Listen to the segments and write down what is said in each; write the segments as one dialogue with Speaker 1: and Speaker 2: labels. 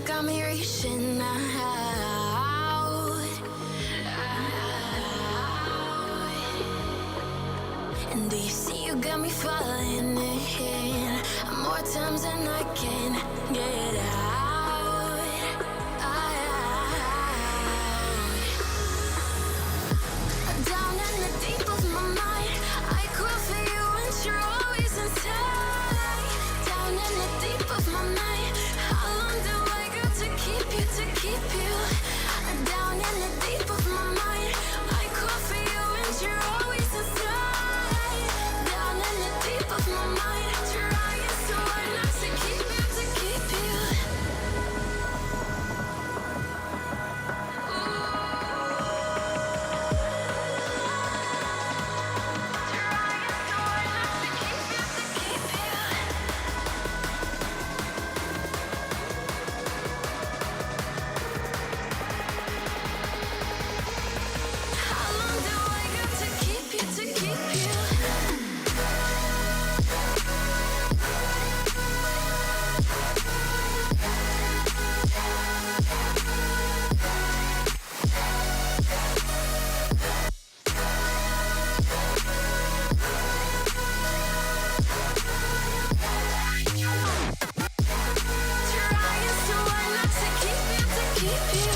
Speaker 1: got me reaching out. And do you see you got me falling in more times than I can get out. Down in the deep of my mind, I crawl for you and you're always inside. Down in the deep of my mind, how long do I got to keep you, to keep you? Down in the deep of my mind, I crawl for you and you're always inside. Down in the deep of my mind, trying so hard not to keep you, to keep you. How long do I got to keep you, to keep you? Trying so hard not to keep you, to keep you.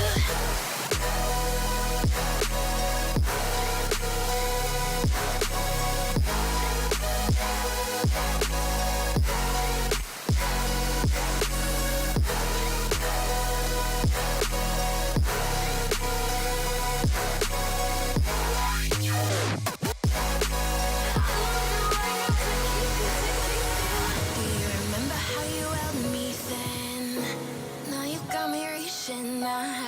Speaker 1: Do you remember how you held me then? Now you got me reaching out.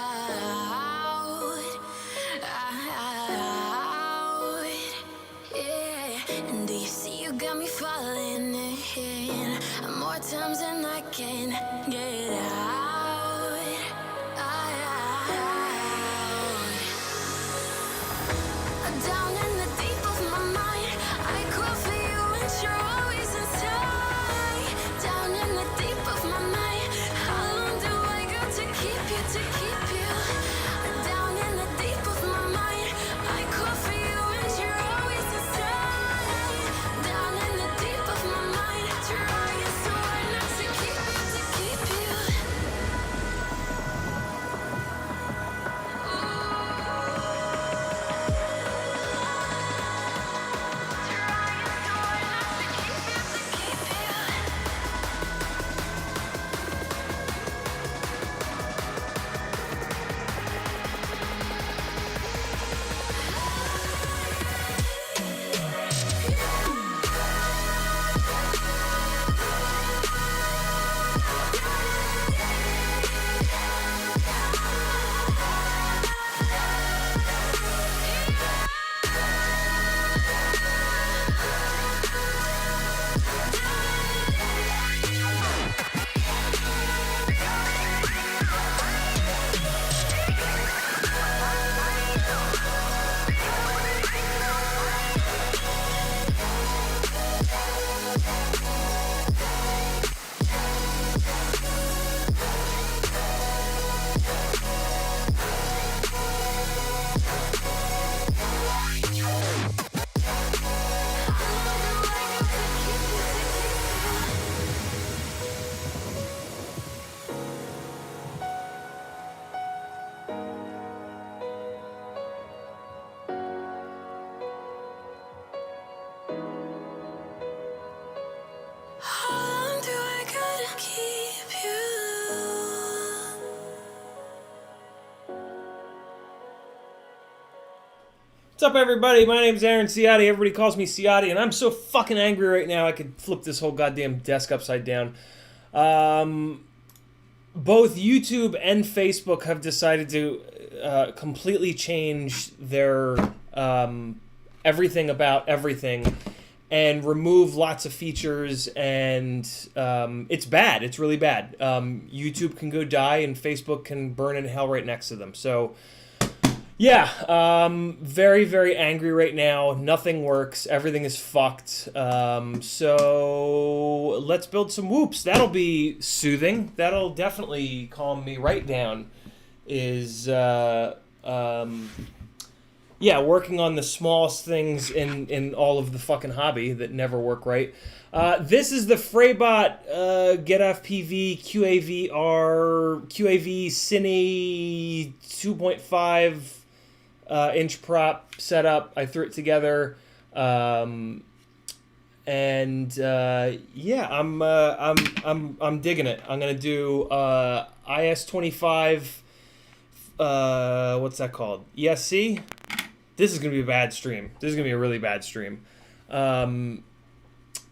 Speaker 1: Yeah. And do you see you got me falling in more times than I can get out. Down in the deep of my mind, I crawl for you and you're always inside. Down in the deep of my mind, how long do I got to keep you, to keep you? Down in the deep of my mind, I crawl for you and you're always inside. Down in the deep of my mind, trying so hard not to keep you, to keep you. How long do I gotta keep you?
Speaker 2: What's up, everybody? My name's Aaron Ciotti. Everybody calls me Ciotti, and I'm so fucking angry right now I could flip this whole goddamn desk upside down. Both YouTube and Facebook have decided to completely change their everything about everything and remove lots of features, and it's bad. It's really bad. YouTube can go die, and Facebook can burn in hell right next to them. So Yeah, very, very angry right now. Nothing works. Everything is fucked. So let's build some whoops. That'll be soothing. That'll definitely calm me right down. Is yeah, working on the smallest things in all of the fucking hobby that never work right. This is the Fraybot CiottiFPV QAV Cine 2.5 inch prop setup. I threw it together, and yeah, I'm digging it. I'm gonna do IS-25. What's that called? ESC. This is gonna be a bad stream. This is gonna be a really bad stream. And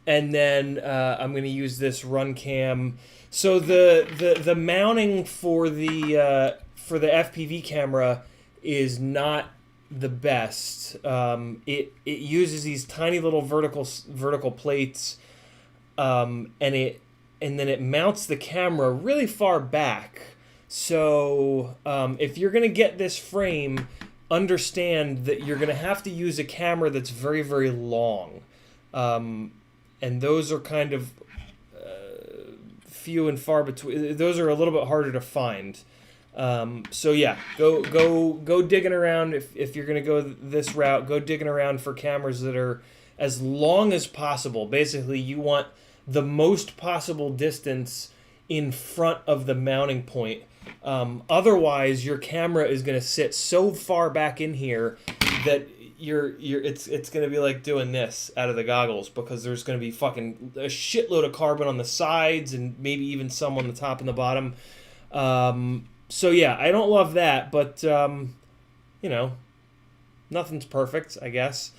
Speaker 2: then I'm gonna use this run cam. So the mounting for the FPV camera is not the best. It uses these tiny little vertical plates, and then it mounts the camera really far back. So if you're gonna get this frame, understand that you're gonna have to use a camera that's very, very long, and those are kind of few and far between. Those are a little bit harder to find. So yeah, go digging around. If you're gonna go this route, go digging around for cameras that are as long as possible. Basically, you want the most possible distance in front of the mounting point. Otherwise, your camera is gonna sit so far back in here that it's gonna be like doing this out of the goggles, because there's gonna be fucking a shitload of carbon on the sides and maybe even some on the top and the bottom. So yeah, I don't love that, but you know, nothing's perfect, I guess.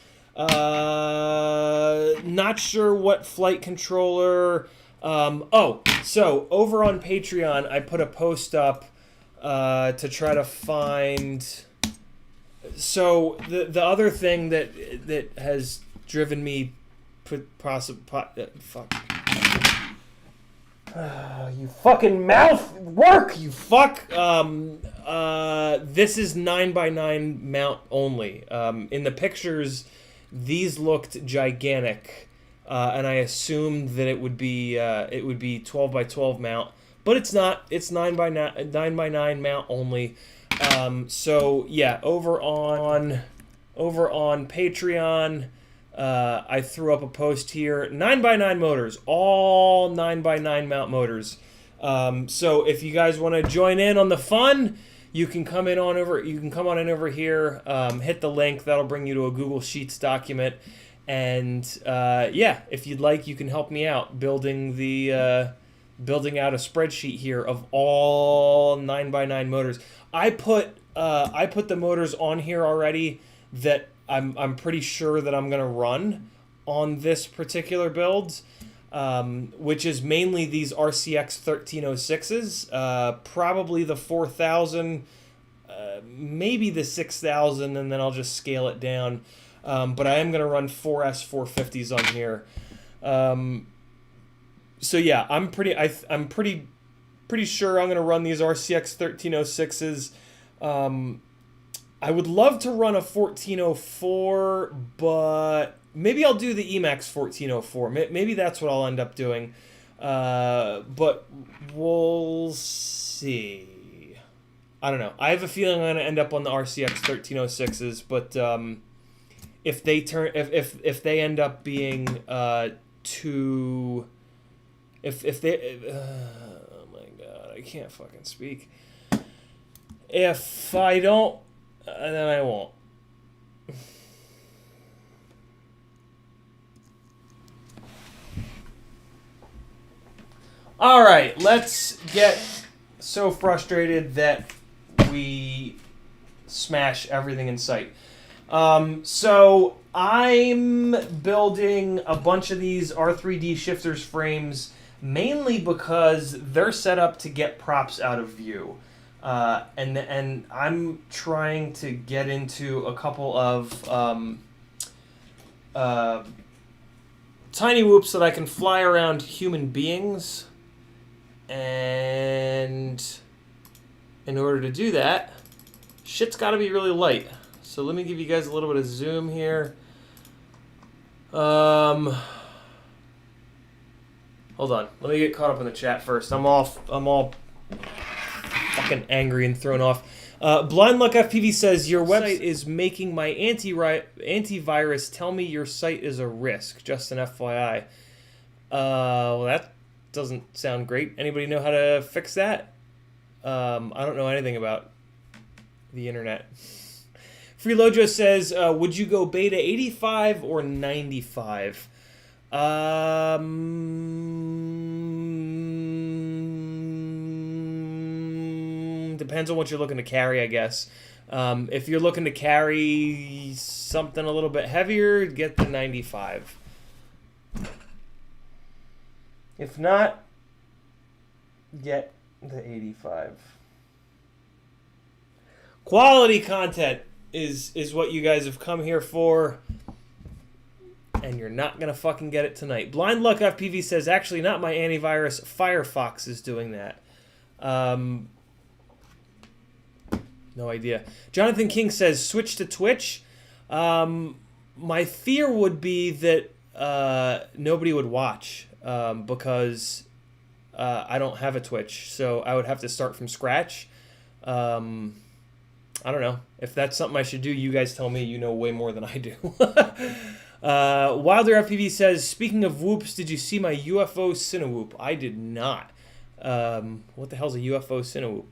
Speaker 2: Not sure what flight controller. So over on Patreon, I put a post up to try to find. So the other thing that has driven me, fuck. You fucking mouth work, you fuck. This is 9x9 mount only. In the pictures, these looked gigantic, and I assumed that it would be 12x12 mount, but it's not. It's 9x9 mount only. So yeah, over on Patreon. I threw up a post here. 9x9 motors, all 9x9 mount motors. So if you guys want to join in on the fun, you can come on in over here. Hit the link. That'll bring you to a Google Sheets document. And yeah, if you'd like, you can help me out building out a spreadsheet here of all 9x9 motors. I put the motors on here already that I'm pretty sure that I'm gonna run on this particular build, which is mainly these RCX 1306s, probably the 4000, maybe the 6000, and then I'll just scale it down. But I am gonna run 4S 450s on here. So yeah, I'm pretty sure I'm gonna run these RCX 1306s. I would love to run a 1404, but maybe I'll do the Emax 1404. Maybe that's what I'll end up doing. But we'll see. I don't know. I have a feeling I'm going to end up on the RCX 1306s, but if they end up being too... If they... oh my god, I can't fucking speak. If I don't... then I won't. Alright, let's get so frustrated that we smash everything in sight. So I'm building a bunch of these R3D shifters frames mainly because they're set up to get props out of view. And I'm trying to get into a couple of tiny whoops that I can fly around human beings. And in order to do that, shit's got to be really light. So let me give you guys a little bit of zoom here. Hold on. Let me get caught up in the chat first. I'm all fucking angry and thrown off. Blind Luck FPV says, your website is making my antivirus tell me your site is a risk. Just an FYI. Well, that doesn't sound great. Anybody know how to fix that? I don't know anything about the internet. Freelojo says, would you go beta 85 or 95? Depends on what you're looking to carry, I guess. If you're looking to carry something a little bit heavier, get the 95. If not, get the 85. Quality content is what you guys have come here for, and you're not gonna fucking get it tonight. Blind Luck FPV says, actually not my antivirus, Firefox is doing that. No idea. Jonathan King says, switch to Twitch. My fear would be that nobody would watch because I don't have a Twitch, so I would have to start from scratch. I don't know. If that's something I should do, you guys tell me. You know way more than I do. Wilder FPV says, speaking of whoops, did you see my UFO Cinewhoop? I did not. What the hell's a UFO Cinewhoop?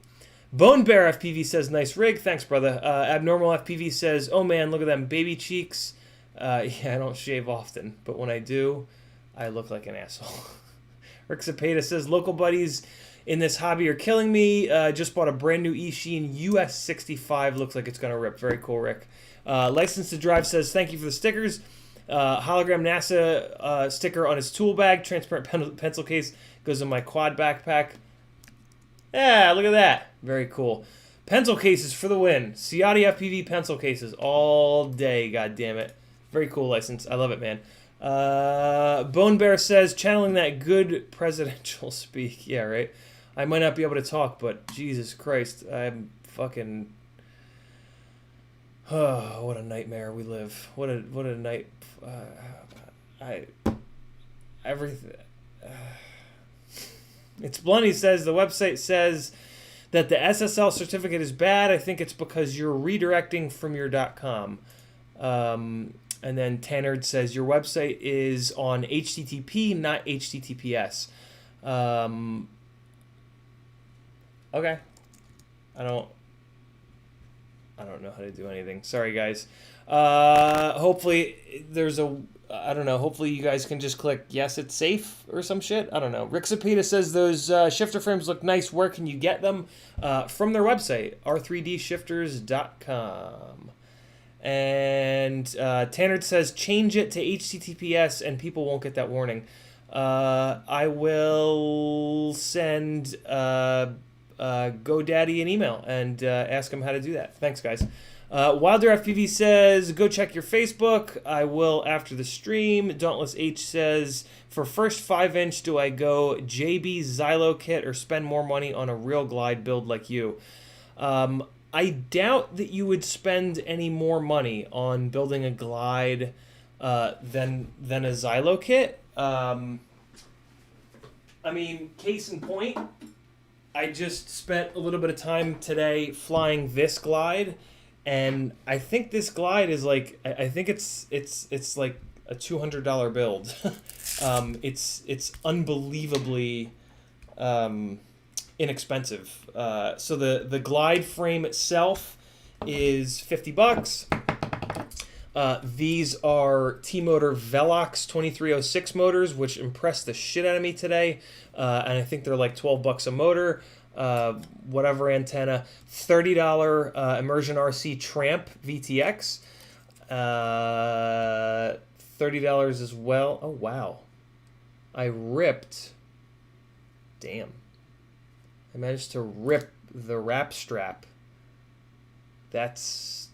Speaker 2: Bone Bear FPV says, nice rig. Thanks, brother. Abnormal FPV says, oh man, look at them baby cheeks. Yeah, I don't shave often, but when I do, I look like an asshole. Rick Zapata says, local buddies in this hobby are killing me. Just bought a brand new Eachine US 65. Looks like it's going to rip. Very cool, Rick. License to Drive says, thank you for the stickers. Hologram NASA sticker on his tool bag. Transparent pencil case goes in my quad backpack. Yeah, look at that. Very cool. Pencil cases for the win. CiottiFPV pencil cases all day, god damn it. Very cool license. I love it, man. Bone Bear says, channeling that good presidential speak. Yeah, right. I might not be able to talk, but Jesus Christ, I'm fucking... Oh, what a nightmare we live. What a night. Everything... It's Blunt. He says, the website says that the SSL certificate is bad. I think it's because you're redirecting from your .com. And then Tannard says, your website is on HTTP, not HTTPS. Okay. I don't know how to do anything. Sorry, guys. Hopefully there's a... I don't know. Hopefully you guys can just click, yes, it's safe or some shit. I don't know. Rick Zapita says, those shifter frames look nice. Where can you get them? From their website, r3dshifters.com. And Tannard says, change it to HTTPS and people won't get that warning. I will send GoDaddy an email and ask them how to do that. Thanks, guys. Wilder FPV says, go check your Facebook. I will after the stream. Dauntless H says, for first 5-inch, do I go JB Xylo kit or spend more money on a real glide build like you? I doubt that you would spend any more money on building a glide than a Xylo kit. I mean, case in point, I just spent a little bit of time today flying this glide. And I think this glide is like, I think it's like a $200 build. It's unbelievably inexpensive. So the glide frame itself is $50. These are T-Motor Velox 2306 motors, which impressed the shit out of me today. And I think they're like $12 a motor. Whatever antenna, $30 Immersion RC Tramp VTX, $30 as well. Oh wow, I managed to rip the wrap strap. That's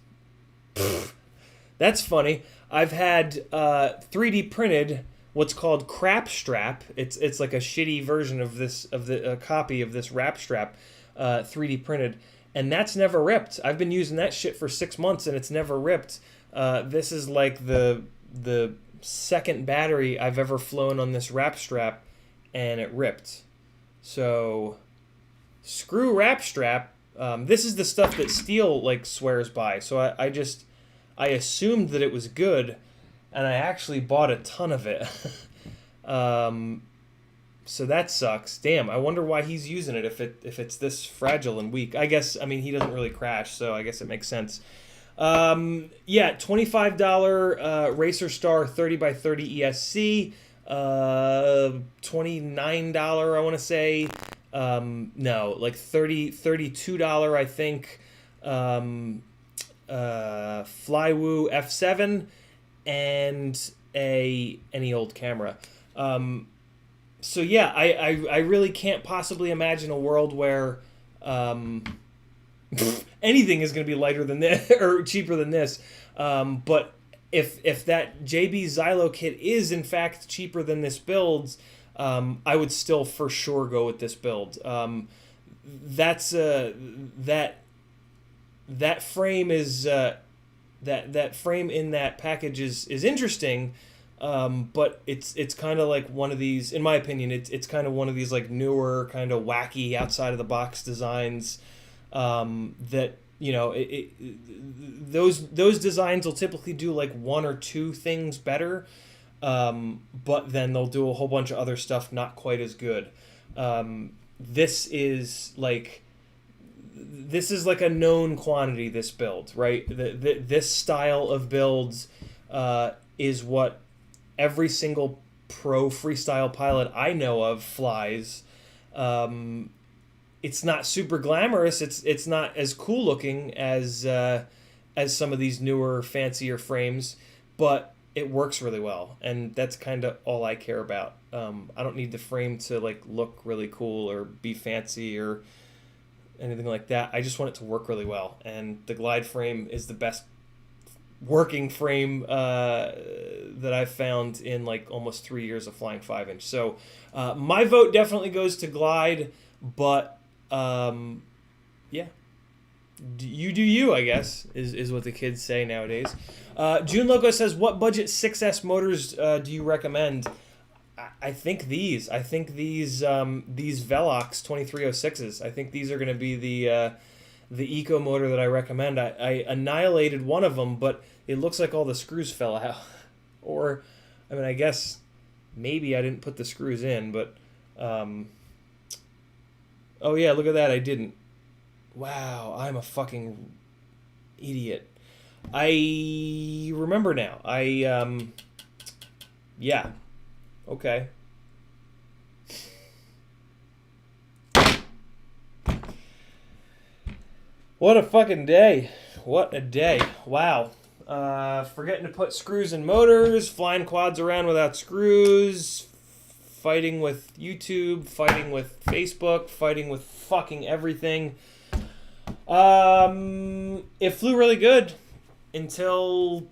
Speaker 2: funny. I've had 3D printed what's called crap strap. It's like a shitty version of this, a copy of this wrap strap, 3D printed, and that's never ripped. I've been using that shit for 6 months and it's never ripped. This is like the second battery I've ever flown on this wrap strap, and it ripped. So screw wrap strap. This is the stuff that Steel like swears by. So I assumed that it was good, and I actually bought a ton of it. So that sucks. Damn, I wonder why he's using it if it's this fragile and weak. I guess, I mean, he doesn't really crash, so I guess it makes sense. Yeah, $25 Racer Star 30x30 ESC. $29, I want to say. No, like $32, I think. Flywoo F7 and any old camera. So yeah, I really can't possibly imagine a world where anything is going to be lighter than this or cheaper than this. But if that JB Xylo kit is in fact cheaper than this build, I would still for sure go with this build. That's that frame is that frame in that package is interesting. But it's kind of like one of these, in my opinion, it's kind of one of these like newer kind of wacky outside of the box designs, that, you know, those designs will typically do like one or two things better, but then they'll do a whole bunch of other stuff not quite as good. This is like a known quantity, this build, right? This style of builds is what every single pro freestyle pilot I know of flies. It's not super glamorous. It's not as cool looking as some of these newer, fancier frames, but it works really well, and that's kind of all I care about. I don't need the frame to like look really cool or be fancy or anything like that. I just want it to work really well, and the Glide frame is the best working frame that I've found in like almost 3 years of flying 5-inch. So my vote definitely goes to Glide, but yeah, you do you, I guess, is what the kids say nowadays. June Loco says, what budget 6S motors do you recommend? I think these Velox 2306s. I think these are going to be the eco motor that I recommend. I annihilated one of them, but it looks like all the screws fell out. Or, I mean, I guess maybe I didn't put the screws in, but oh yeah, look at that, I didn't. Wow, I'm a fucking idiot. I remember now. Yeah. Okay. What a fucking day. What a day. Wow. Forgetting to put screws in motors, flying quads around without screws, fighting with YouTube, fighting with Facebook, fighting with fucking everything. It flew really good until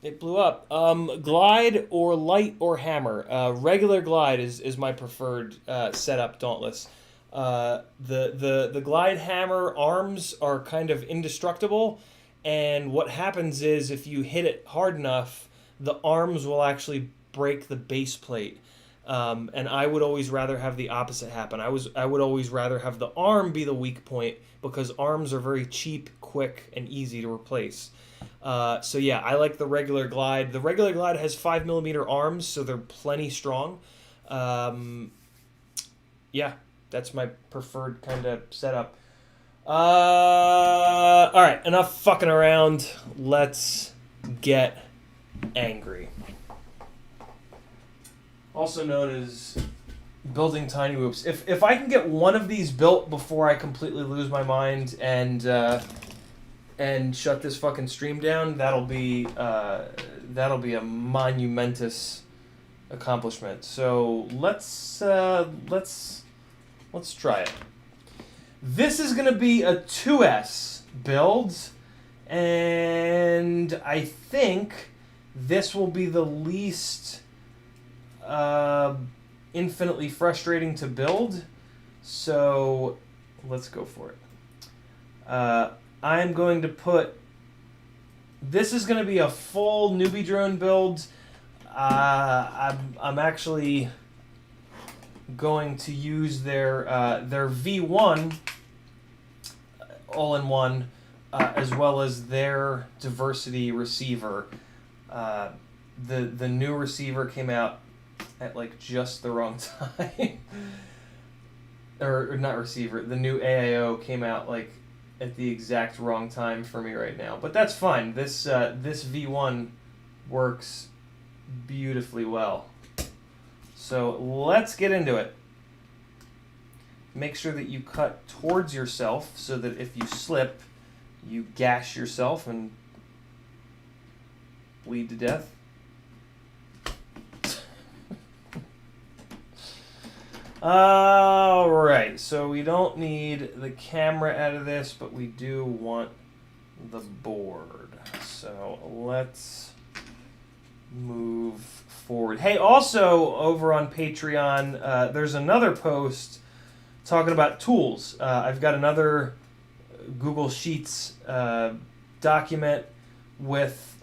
Speaker 2: it blew up. Glide or light or hammer. Regular Glide is my preferred setup, Dauntless. The Glide hammer arms are kind of indestructible, and what happens is if you hit it hard enough, the arms will actually break the base plate. And I would always rather have the opposite happen. I would always rather have the arm be the weak point, because arms are very cheap, quick, and easy to replace. So yeah, I like the regular Glide. The regular Glide has 5mm arms, so they're plenty strong. Yeah, that's my preferred kind of setup. All right, enough fucking around. Let's get angry. Also known as building tiny whoops. If I can get one of these built before I completely lose my mind and shut this fucking stream down, that'll be a monumentous accomplishment. So let's try it. This is gonna be a 2S build, and I think this will be the least infinitely frustrating to build, so let's go for it. I'm going to put... This is going to be a full newbie drone build. I'm actually going to use their V1 all-in-one, as well as their diversity receiver. The new receiver came out at like just the wrong time. or not receiver. The new AIO came out like at the exact wrong time for me right now. But that's fine. This V1 works beautifully well. So let's get into it. Make sure that you cut towards yourself so that if you slip, you gash yourself and bleed to death. Alright, so we don't need the camera out of this, but we do want the board. So let's move forward. Hey, also over on Patreon, there's another post talking about tools. I've got another Google Sheets document with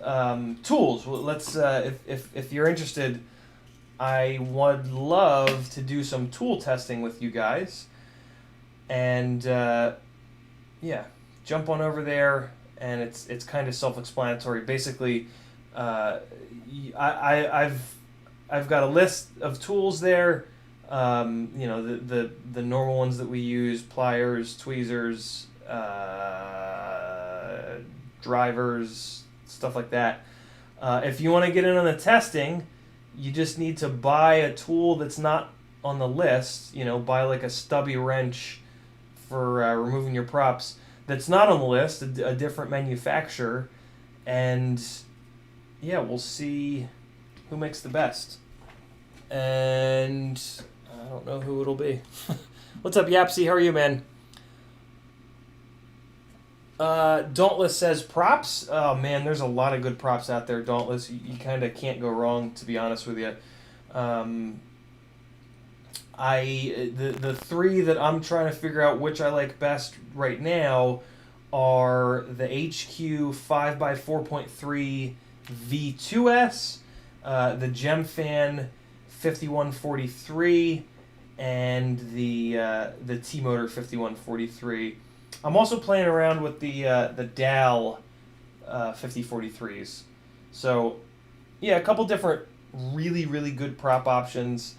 Speaker 2: tools. Let's if you're interested, I would love to do some tool testing with you guys, and yeah, jump on over there, and it's kind of self-explanatory. Basically, I've got a list of tools there. You know, the normal ones that we use: pliers, tweezers, drivers, stuff like that. If you want to get in on the testing, you just need to buy a tool that's not on the list. You know, buy like a stubby wrench for removing your props that's not on the list, a different manufacturer, and yeah, we'll see who makes the best. And I don't know who it'll be. What's up, Yapsy? How are you, man? Dauntless says props. Oh man, there's a lot of good props out there. Dauntless, you kind of can't go wrong, to be honest with you. The three that I'm trying to figure out which I like best right now are the HQ 5x4.3 V2S, the GemFan 5143, and the T-Motor 5143. I'm also playing around with the DAL 5043s. So, yeah, a couple different really, really good prop options.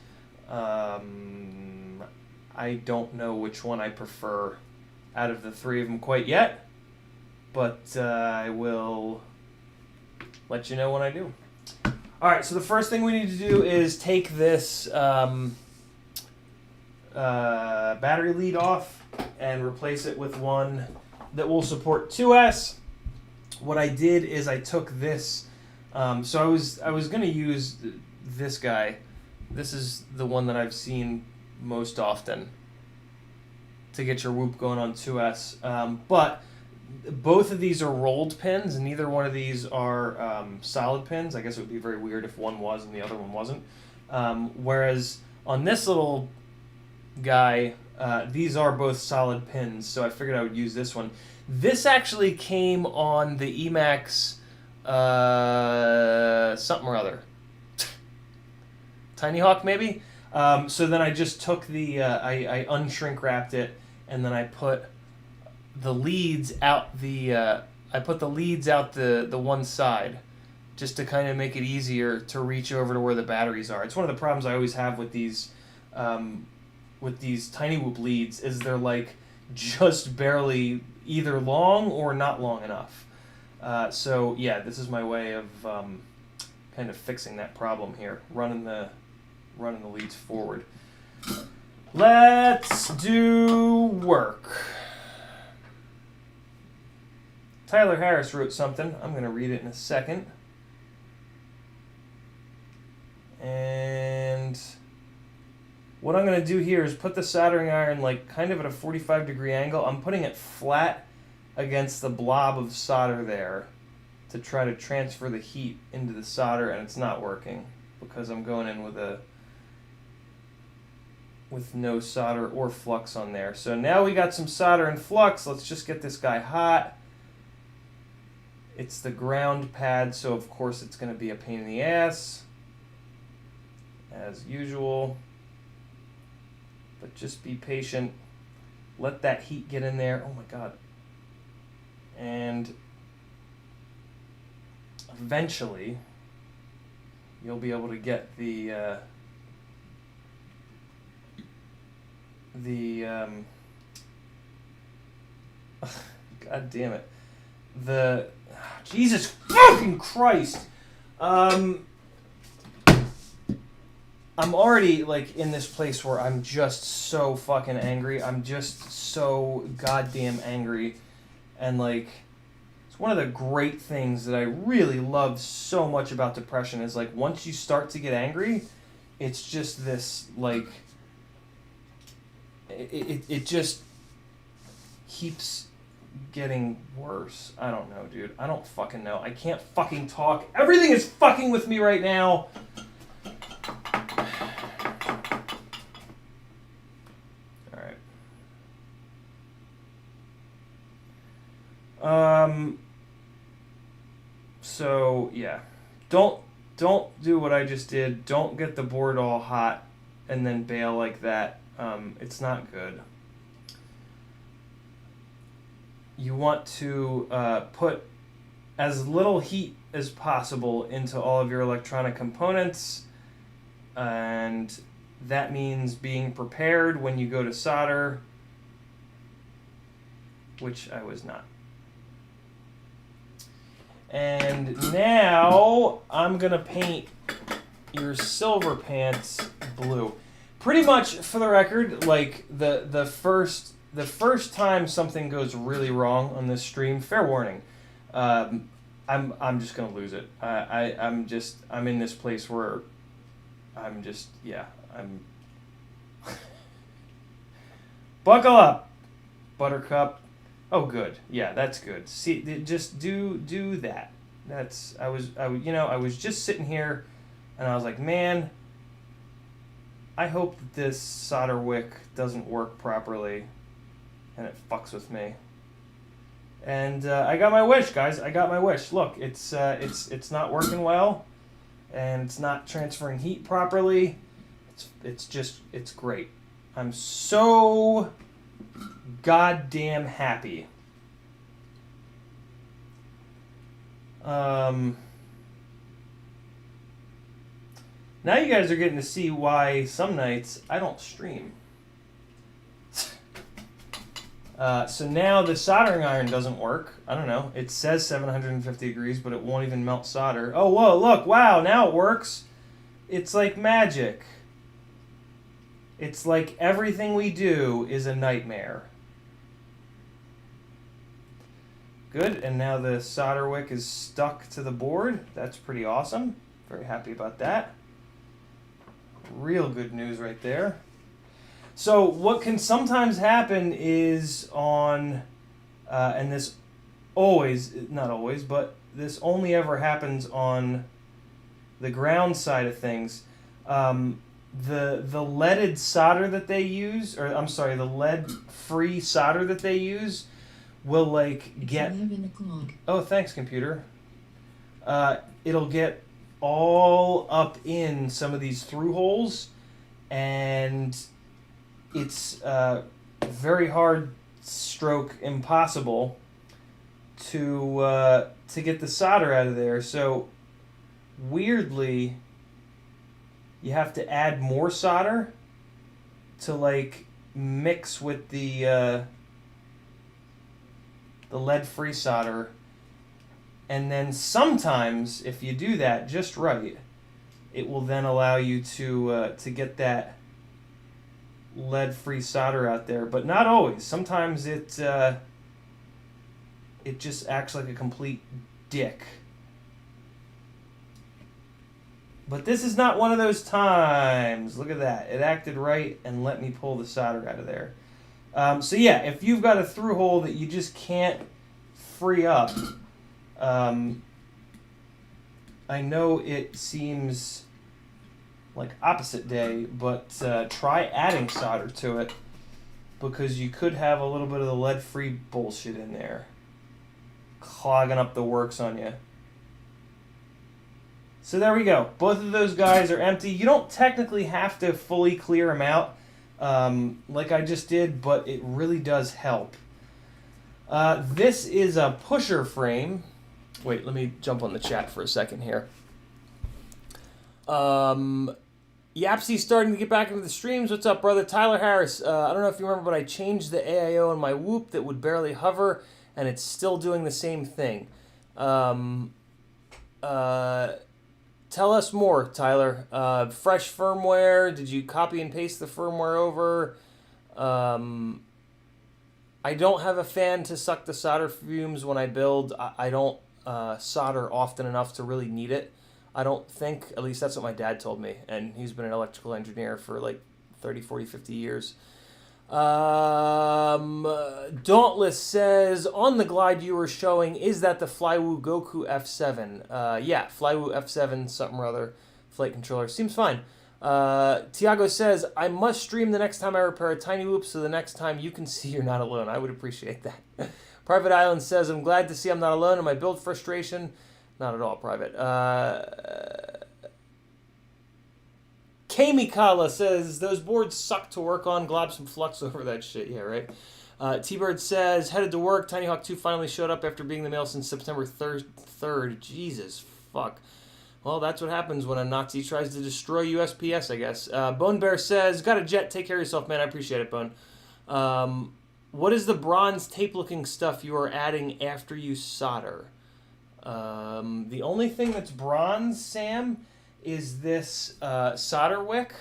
Speaker 2: I don't know which one I prefer out of the three of them quite yet, but I will let you know when I do. All right, so the first thing we need to do is take this battery lead off and replace it with one that will support 2S. What I did is I took this. So I was going to use this guy. This is the one that I've seen most often to get your whoop going on 2S. But both of these are rolled pins, and neither one of these are solid pins. I guess it would be very weird if one was and the other one wasn't. Whereas on this little guy, these are both solid pins, so I figured I would use this one. This actually came on the Emax something or other. Tiny Hawk, maybe? So then I just took the, I unshrink wrapped it, and then I put the leads out the one side, just to kind of make it easier to reach over to where the batteries are. It's one of the problems I always have with these tiny whoop leads, is they're like just barely either long or not long enough. So yeah, this is my way of kind of fixing that problem here, running the leads forward. Let's do work. Tyler Harris wrote something. I'm going to read it in a second. And what I'm going to do here is put the soldering iron like kind of at a 45-degree angle. I'm putting it flat against the blob of solder there to try to transfer the heat into the solder, and it's not working because I'm going in with a with no solder or flux on there. So now we got some solder and flux. Let's just get this guy hot. It's the ground pad, so of course it's going to be a pain in the ass, as usual. But just be patient. Let that heat get in there. Oh my god. And eventually, you'll be able to get the God damn it. Jesus fucking Christ. I'm already like in this place where I'm just so fucking angry. I'm just so goddamn angry. And like, it's one of the great things that I really love so much about depression is like once you start to get angry, it's just this like it just keeps getting worse. I don't know, dude. I don't fucking know. I can't fucking talk. Everything is fucking with me right now. Alright. So, yeah. Don't do what I just did. Don't get the board all hot and then bail like that. It's not good. You want to put as little heat as possible into all of your electronic components, and that means being prepared when you go to solder, which I was not. And now I'm gonna paint your silver pants blue. Pretty much, for the record, like the first time something goes really wrong on this stream, fair warning, I'm just gonna lose it. I'm in this place where I'm buckle up, Buttercup. Oh, good. Yeah, that's good. See, just do that. I was just sitting here, and I was like, man, I hope that this solder wick doesn't work properly, and it fucks with me. And I got my wish, guys. I got my wish. Look, it's not working well, and it's not transferring heat properly. It's great. I'm so goddamn happy. Now you guys are getting to see why some nights I don't stream. So now the soldering iron doesn't work. I don't know. It says 750 degrees, but it won't even melt solder. Oh, whoa, look, wow, now it works. It's like magic. It's like everything we do is a nightmare. Good, and now the solder wick is stuck to the board. That's pretty awesome. Very happy about that. Real good news right there. So what can sometimes happen is on, and this always, not always, but this only ever happens on the ground side of things. The leaded solder that they use, or I'm sorry, the lead-free solder that they use will like get...
Speaker 3: 11 o'clock.
Speaker 2: Oh, thanks, computer. It'll get all up in some of these through holes, and it's very hard stroke impossible to get the solder out of there. So weirdly, you have to add more solder to like mix with the lead-free solder. And then sometimes, if you do that just right, it will then allow you to get that lead-free solder out there. But not always. Sometimes it just acts like a complete dick. But this is not one of those times. Look at that. It acted right and let me pull the solder out of there. So yeah, if you've got a through hole that you just can't free up, I know it seems like opposite day, but try adding solder to it, because you could have a little bit of the lead-free bullshit in there, clogging up the works on you. So there we go. Both of those guys are empty. You don't technically have to fully clear them out like I just did, but it really does help. This is a pusher frame. Wait, let me jump on the chat for a second here. Yapsy's starting to get back into the streams. What's up, brother? Tyler Harris. I don't know if you remember, but I changed the AIO in my Whoop that would barely hover, and it's still doing the same thing. Tell us more, Tyler. Fresh firmware. Did you copy and paste the firmware over? I don't have a fan to suck the solder fumes when I build. I don't solder often enough to really need it. I don't think, at least that's what my dad told me, and he's been an electrical engineer for like 30, 40, 50 years. Dauntless says, on the glide you were showing, is that the Flywoo Goku F7? Yeah, Flywoo F7 something or other flight controller. Seems fine. Tiago says, I must stream the next time I repair a tiny whoop, so the next time you can see you're not alone. I would appreciate that. Private Island says, I'm glad to see I'm not alone in my build frustration. Not at all, Private. Kamikala says, those boards suck to work on. Glob some flux over that shit. Yeah, right? T-Bird says, headed to work. Tiny Hawk 2 finally showed up after being the mail since September 3rd. Jesus, fuck. Well, that's what happens when a Nazi tries to destroy USPS, I guess. Bone Bear says, got a jet. Take care of yourself, man. I appreciate it, Bone. What is the bronze tape-looking stuff you are adding after you solder? The only thing that's bronze, Sam, is this solder wick.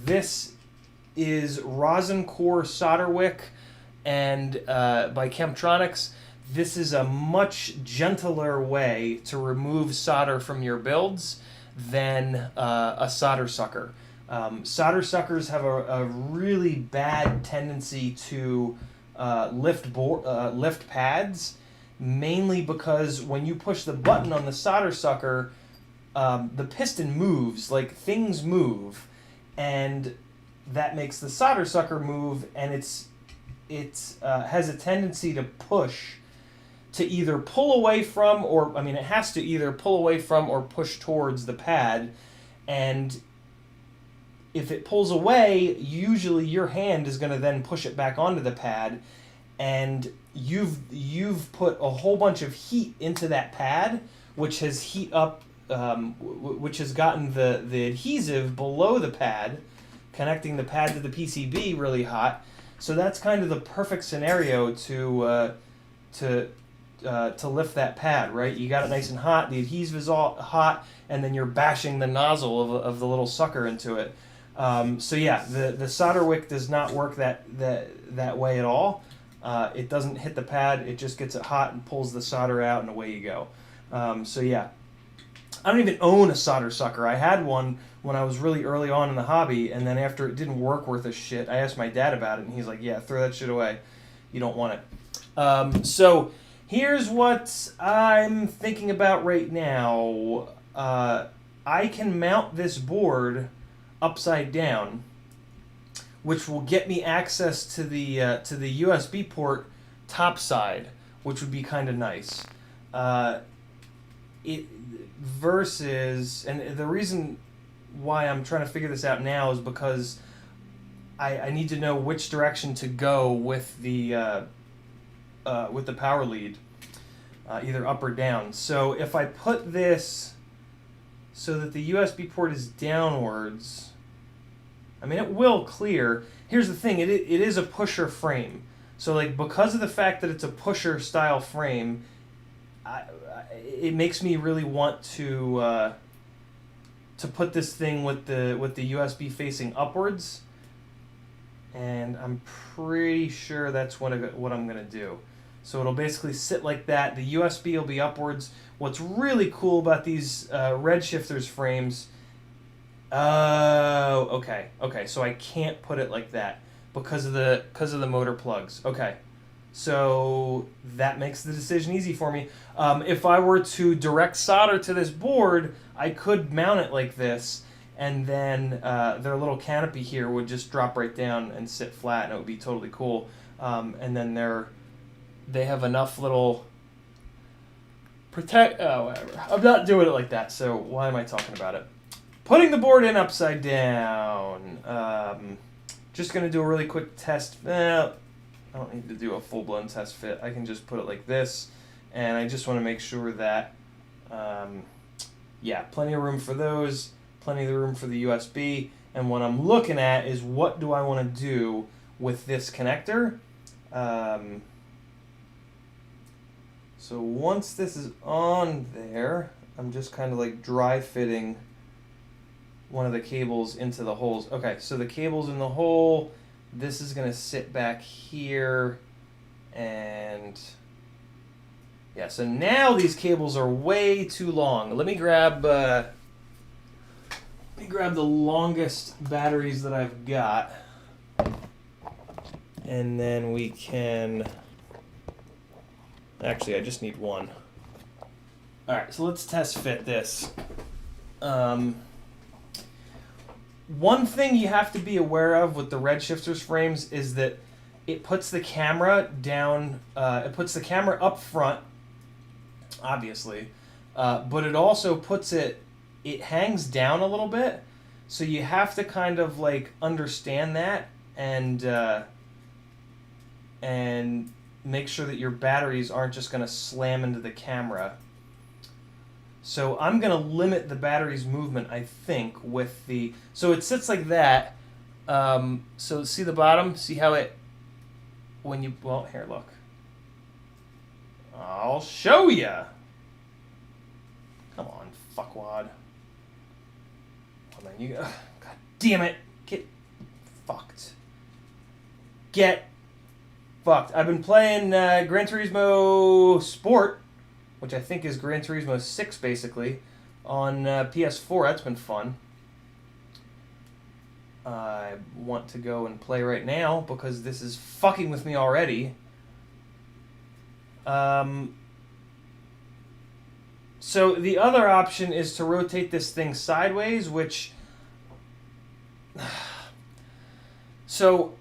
Speaker 2: This is rosin core solder wick, and by Chemtronics. This is a much gentler way to remove solder from your builds than a solder sucker. Solder suckers have a really bad tendency to lift pads, mainly because when you push the button on the solder sucker, the piston moves, like things move, and that makes the solder sucker move, and it has a tendency to push, to either pull away from, or it has to either pull away from or push towards the pad, and if it pulls away, usually your hand is going to then push it back onto the pad, and you've put a whole bunch of heat into that pad, which has which has gotten the adhesive below the pad, connecting the pad to the PCB really hot. So that's kind of the perfect scenario to lift that pad, right? You got it nice and hot, the adhesive is all hot, and then you're bashing the nozzle of the little sucker into it. So yeah, the solder wick does not work that way at all. It doesn't hit the pad, it just gets it hot and pulls the solder out, and away you go. So yeah, I don't even own a solder sucker. I had one when I was really early on in the hobby, and then after it didn't work worth a shit, I asked my dad about it, and he's like, yeah, throw that shit away. You don't want it. So here's what I'm thinking about right now. I can mount this board upside down, which will get me access to the USB port top side, which would be kind of nice. Versus, and the reason why I'm trying to figure this out now is because I need to know which direction to go with the power lead, either up or down. So if I put this so that the USB port is downwards, it will clear. Here's the thing, it is a pusher frame. So like, because of the fact that it's a pusher style frame, it makes me really want to put this thing with the USB facing upwards, and I'm pretty sure that's what I'm gonna do. So it'll basically sit like that. The USB will be upwards. What's really cool about these Redshifter's frames, okay, so I can't put it like that because of the motor plugs. Okay, So that makes the decision easy for me. If I were to direct solder to this board, I could mount it like this, and then their little canopy here would just drop right down and sit flat, and it would be totally cool. And then they have enough little whatever. I'm not doing it like that, so why am I talking about it? Putting the board in upside down. Just going to do a really quick test. I don't need to do a full-blown test fit. I can just put it like this, and I just want to make sure that, yeah, plenty of room for those, plenty of room for the USB, and what I'm looking at is what do I want to do with this connector. So once this is on there, I'm just kind of like dry fitting one of the cables into the holes. Okay, so the cable's in the hole. This is going to sit back here, and yeah, so now these cables are way too long. Let me grab the longest batteries that I've got, and then we can, actually I just need one. Alright, so let's test fit this. One thing you have to be aware of with the Redshifter's frames is that it puts the camera down, it puts the camera up front, obviously, but it also puts it hangs down a little bit, so you have to kind of like understand that and make sure that your batteries aren't just going to slam into the camera. So I'm going to limit the battery's movement, I think, with the... So it sits like that. So see the bottom? See how it... When you... Well, here, look. I'll show ya! Come on, fuckwad. Oh, man, you... God damn it! Get fucked. Get fucked. I've been playing Gran Turismo Sport, which I think is Gran Turismo 6, basically, on PS4. That's been fun. I want to go and play right now because this is fucking with me already. So the other option is to rotate this thing sideways, which... So,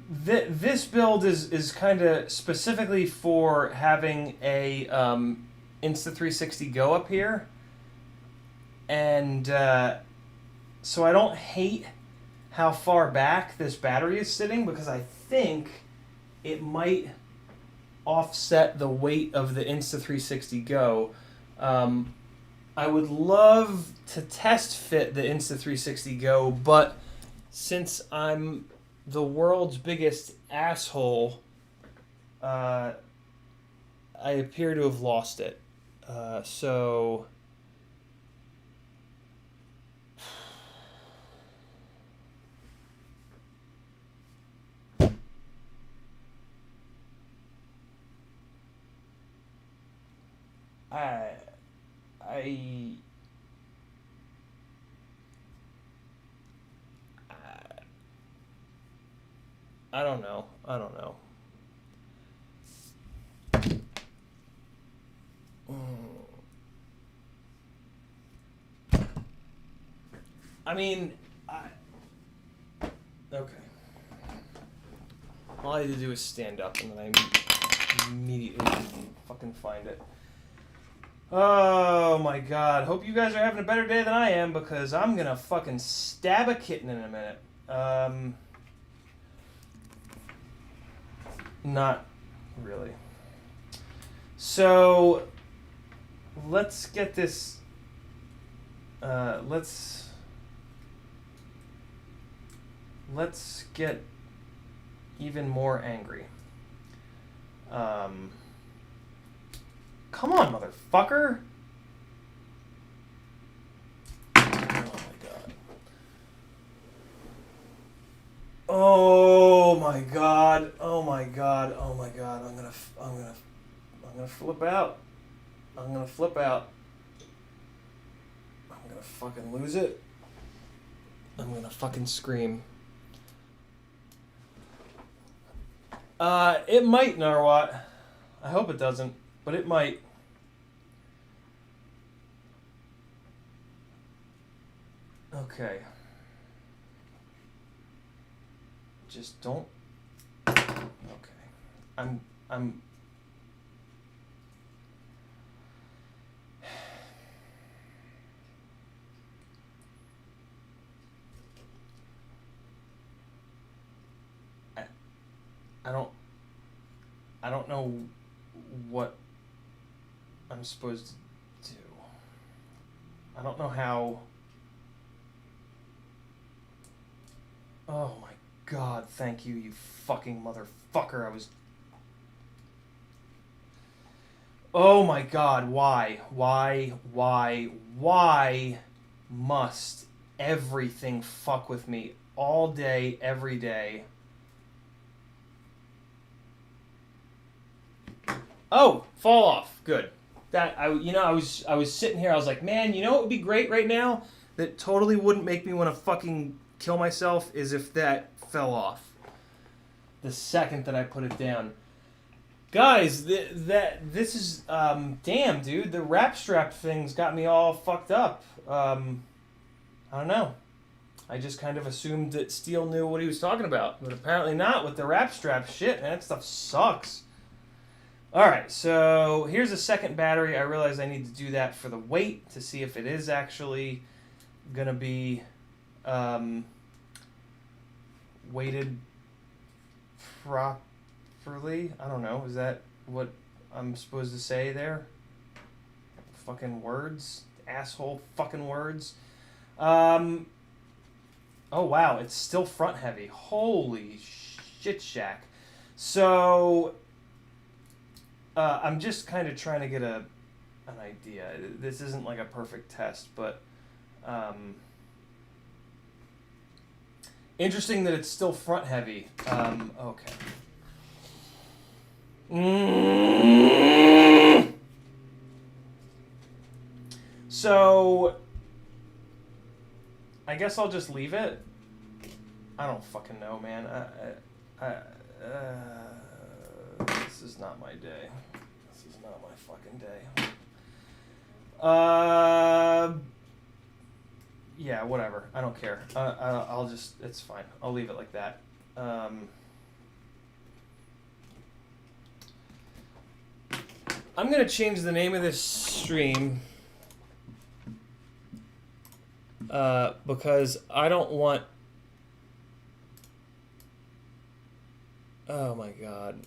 Speaker 2: this build is kind of specifically for having a Insta360 Go up here, and so I don't hate how far back this battery is sitting because I think it might offset the weight of the Insta360 Go. I would love to test fit the Insta360 Go, but since I'm the world's biggest asshole, I appear to have lost it. So... I don't know. I mean, okay. All I had to do is stand up, and then I immediately fucking find it. Oh my god. Hope you guys are having a better day than I am, because I'm gonna fucking stab a kitten in a minute. Not really. So, let's get this... Let's get even more angry. Come on, motherfucker! Oh my god! Oh my god! Oh my god! I'm gonna flip out. I'm gonna fucking lose it. I'm gonna fucking scream. It might, Narwat. I hope it doesn't, but it might. Okay. Just don't. Okay. I'm. I don't know what I'm supposed to do. I don't know how. Oh my god, thank you, you fucking motherfucker. I was. Oh my god, why? Why must everything fuck with me all day, every day? Oh, fall off. Good. I was sitting here. I was like, man, you know what would be great right now? That totally wouldn't make me want to fucking kill myself is if that fell off. The second that I put it down, guys, this is damn, dude. The wrap strap thing's got me all fucked up. I don't know. I just kind of assumed that Steele knew what he was talking about, but apparently not with the wrap strap shit. Man, that stuff sucks. Alright, so here's a second battery. I realize I need to do that for the weight to see if it is actually going to be weighted properly. I don't know. Is that what I'm supposed to say there? Fucking words. Asshole fucking words. Oh, wow. It's still front heavy. Holy shit shack. So I'm just kind of trying to get an idea. This isn't like a perfect test, but interesting that it's still front heavy. Okay. So I guess I'll just leave it. I don't fucking know, man. This is not my day. This is not my fucking day. Yeah, whatever. I don't care. I'll just, it's fine. I'll leave it like that. I'm going to change the name of this stream because I don't want... Oh my god.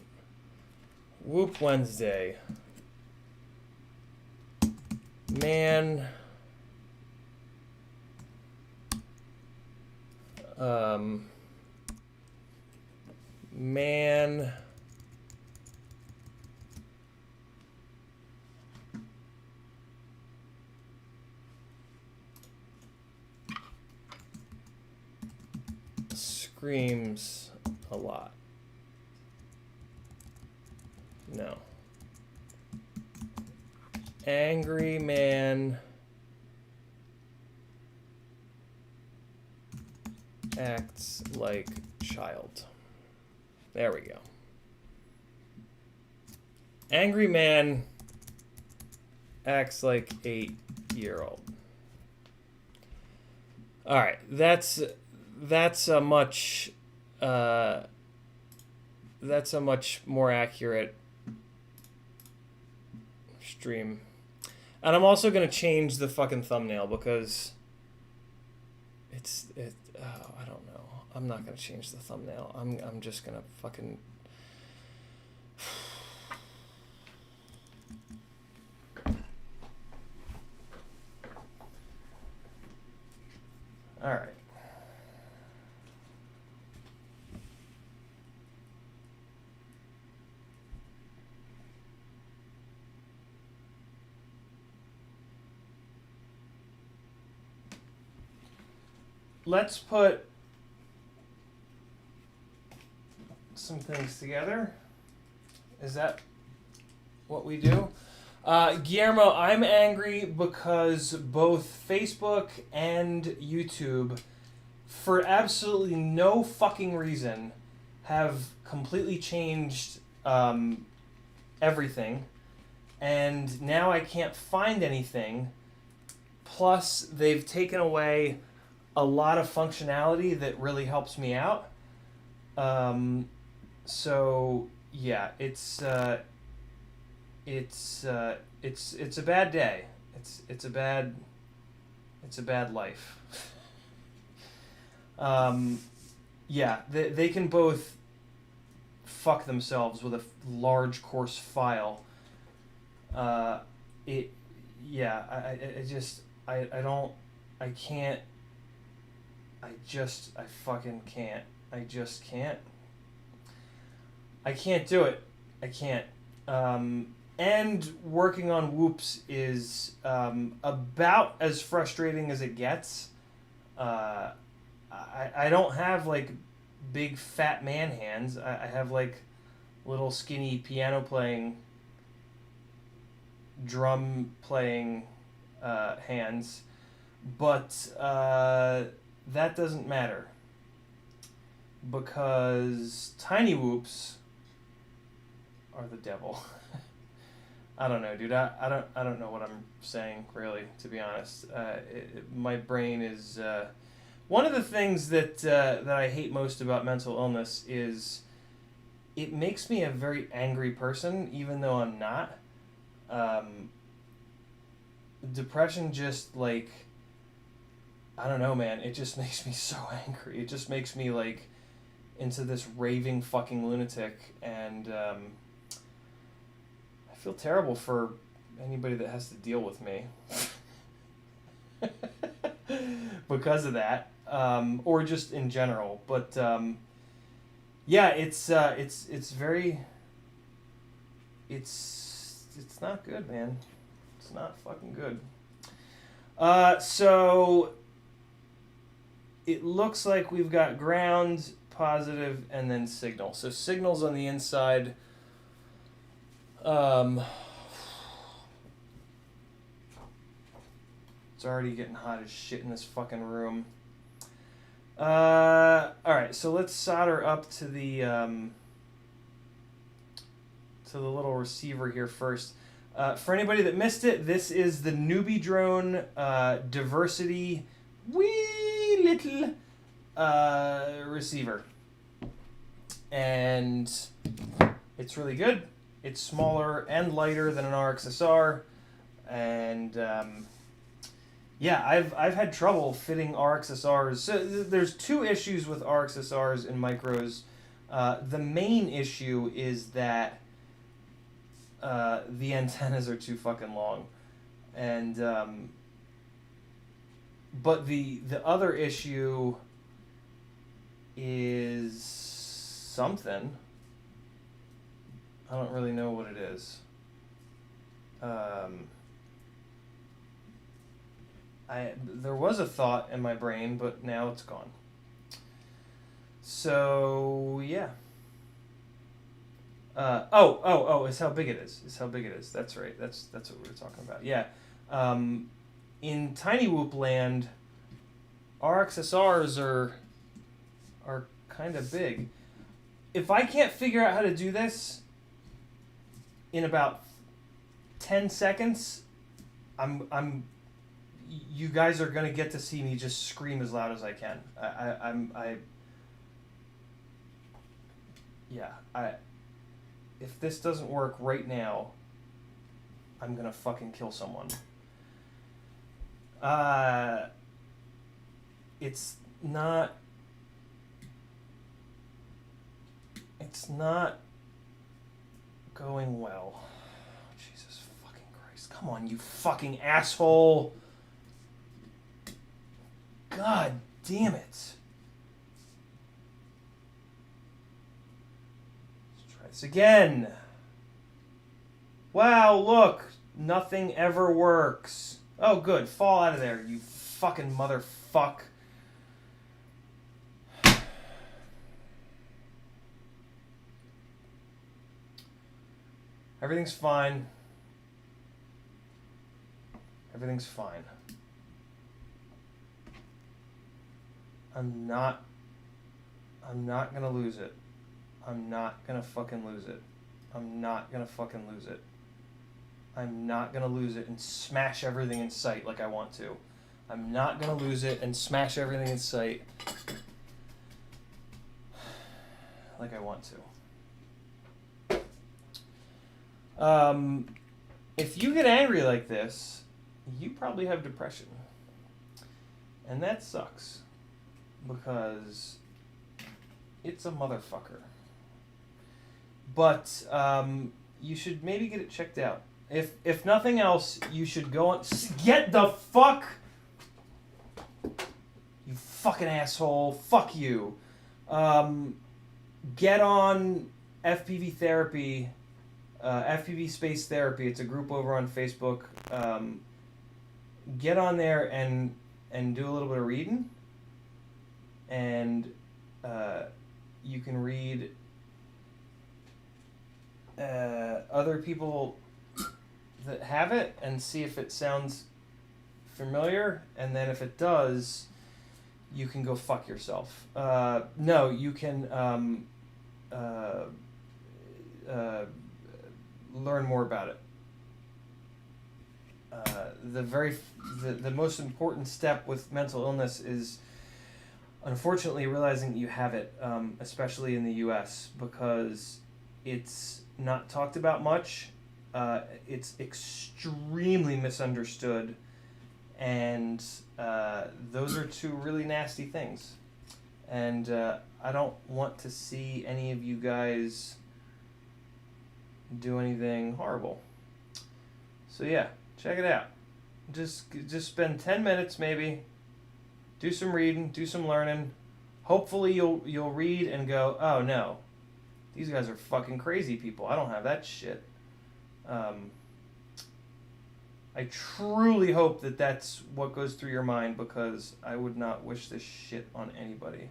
Speaker 2: Whoop Wednesday. Man. Man. Screams a lot. No. Angry man acts like child. There we go. Angry man acts like 8-year-old. All right, that's a much more accurate stream. And I'm also going to change the fucking thumbnail because I don't know. I'm not going to change the thumbnail. I'm just going to fucking all right. Let's put some things together. Is that what we do? Guillermo, I'm angry because both Facebook and YouTube, for absolutely no fucking reason, have completely changed everything, and now I can't find anything. Plus, they've taken away a lot of functionality that really helps me out. So yeah, it's a bad day. It's a bad life. Yeah, they can both fuck themselves with a large coarse file. It yeah, I just I don't I can't I fucking can't. I just can't. I can't do it. I can't. And working on Whoops is about as frustrating as it gets. I don't have like big fat man hands. I have like little skinny piano playing, drum playing hands, but that doesn't matter because tiny whoops are the devil. I don't know, dude. I don't know what I'm saying, really, to be honest. My brain is one of the things that I hate most about mental illness is it makes me a very angry person, even though I'm not. Depression just like I don't know, man. It just makes me so angry. It just makes me like into this raving fucking lunatic, and I feel terrible for anybody that has to deal with me because of that, or just in general. But yeah, it's very it's not good, man. It's not fucking good. So it looks like we've got ground, positive, and then signal. So signal's on the inside. It's already getting hot as shit in this fucking room. Alright, so let's solder up to the little receiver here first. For anybody that missed it, this is the Newbie Drone Diversity wee little receiver. And it's really good. It's smaller and lighter than an RXSR. And yeah, I've had trouble fitting RXSRs. So there's two issues with RXSRs and micros. The main issue is that the antennas are too fucking long, and but the other issue is something. I don't really know what it is. There was a thought in my brain, but now it's gone. So yeah. It's how big it is. It's how big it is. That's right. That's what we were talking about. Yeah. In Tiny Whoop land, RXSRs are kind of big. If I can't figure out how to do this in about 10 seconds, you guys are gonna get to see me just scream as loud as I can. If this doesn't work right now, I'm gonna fucking kill someone. It's not going well. Jesus fucking Christ. Come on, you fucking asshole. God damn it. Let's try this again. Wow, look. Nothing ever works. Oh, good. Fall out of there, you fucking motherfuck. Everything's fine. Everything's fine. I'm not gonna lose it. I'm not gonna fucking lose it. I'm not gonna fucking lose it. I'm not gonna lose it and smash everything in sight like I want to. I'm not gonna lose it and smash everything in sight like I want to. If you get angry like this, you probably have depression. And that sucks. Because it's a motherfucker. But you should maybe get it checked out. If nothing else, you should go on... Get the fuck... You fucking asshole. Fuck you. Get on FPV Therapy. FPV Space Therapy. It's a group over on Facebook. Get on there and do a little bit of reading. And you can read other people that have it and see if it sounds familiar, and then if it does, you can go fuck yourself. No, you can learn more about it. The most important step with mental illness is unfortunately realizing that you have it, especially in the US, because it's not talked about much. It's extremely misunderstood, and those are two really nasty things. And I don't want to see any of you guys do anything horrible. So yeah, check it out. Just spend 10 minutes maybe. Do some reading, do some learning. Hopefully you'll read and go, oh no, these guys are fucking crazy people. I don't have that shit. I truly hope that that's what goes through your mind, because I would not wish this shit on anybody.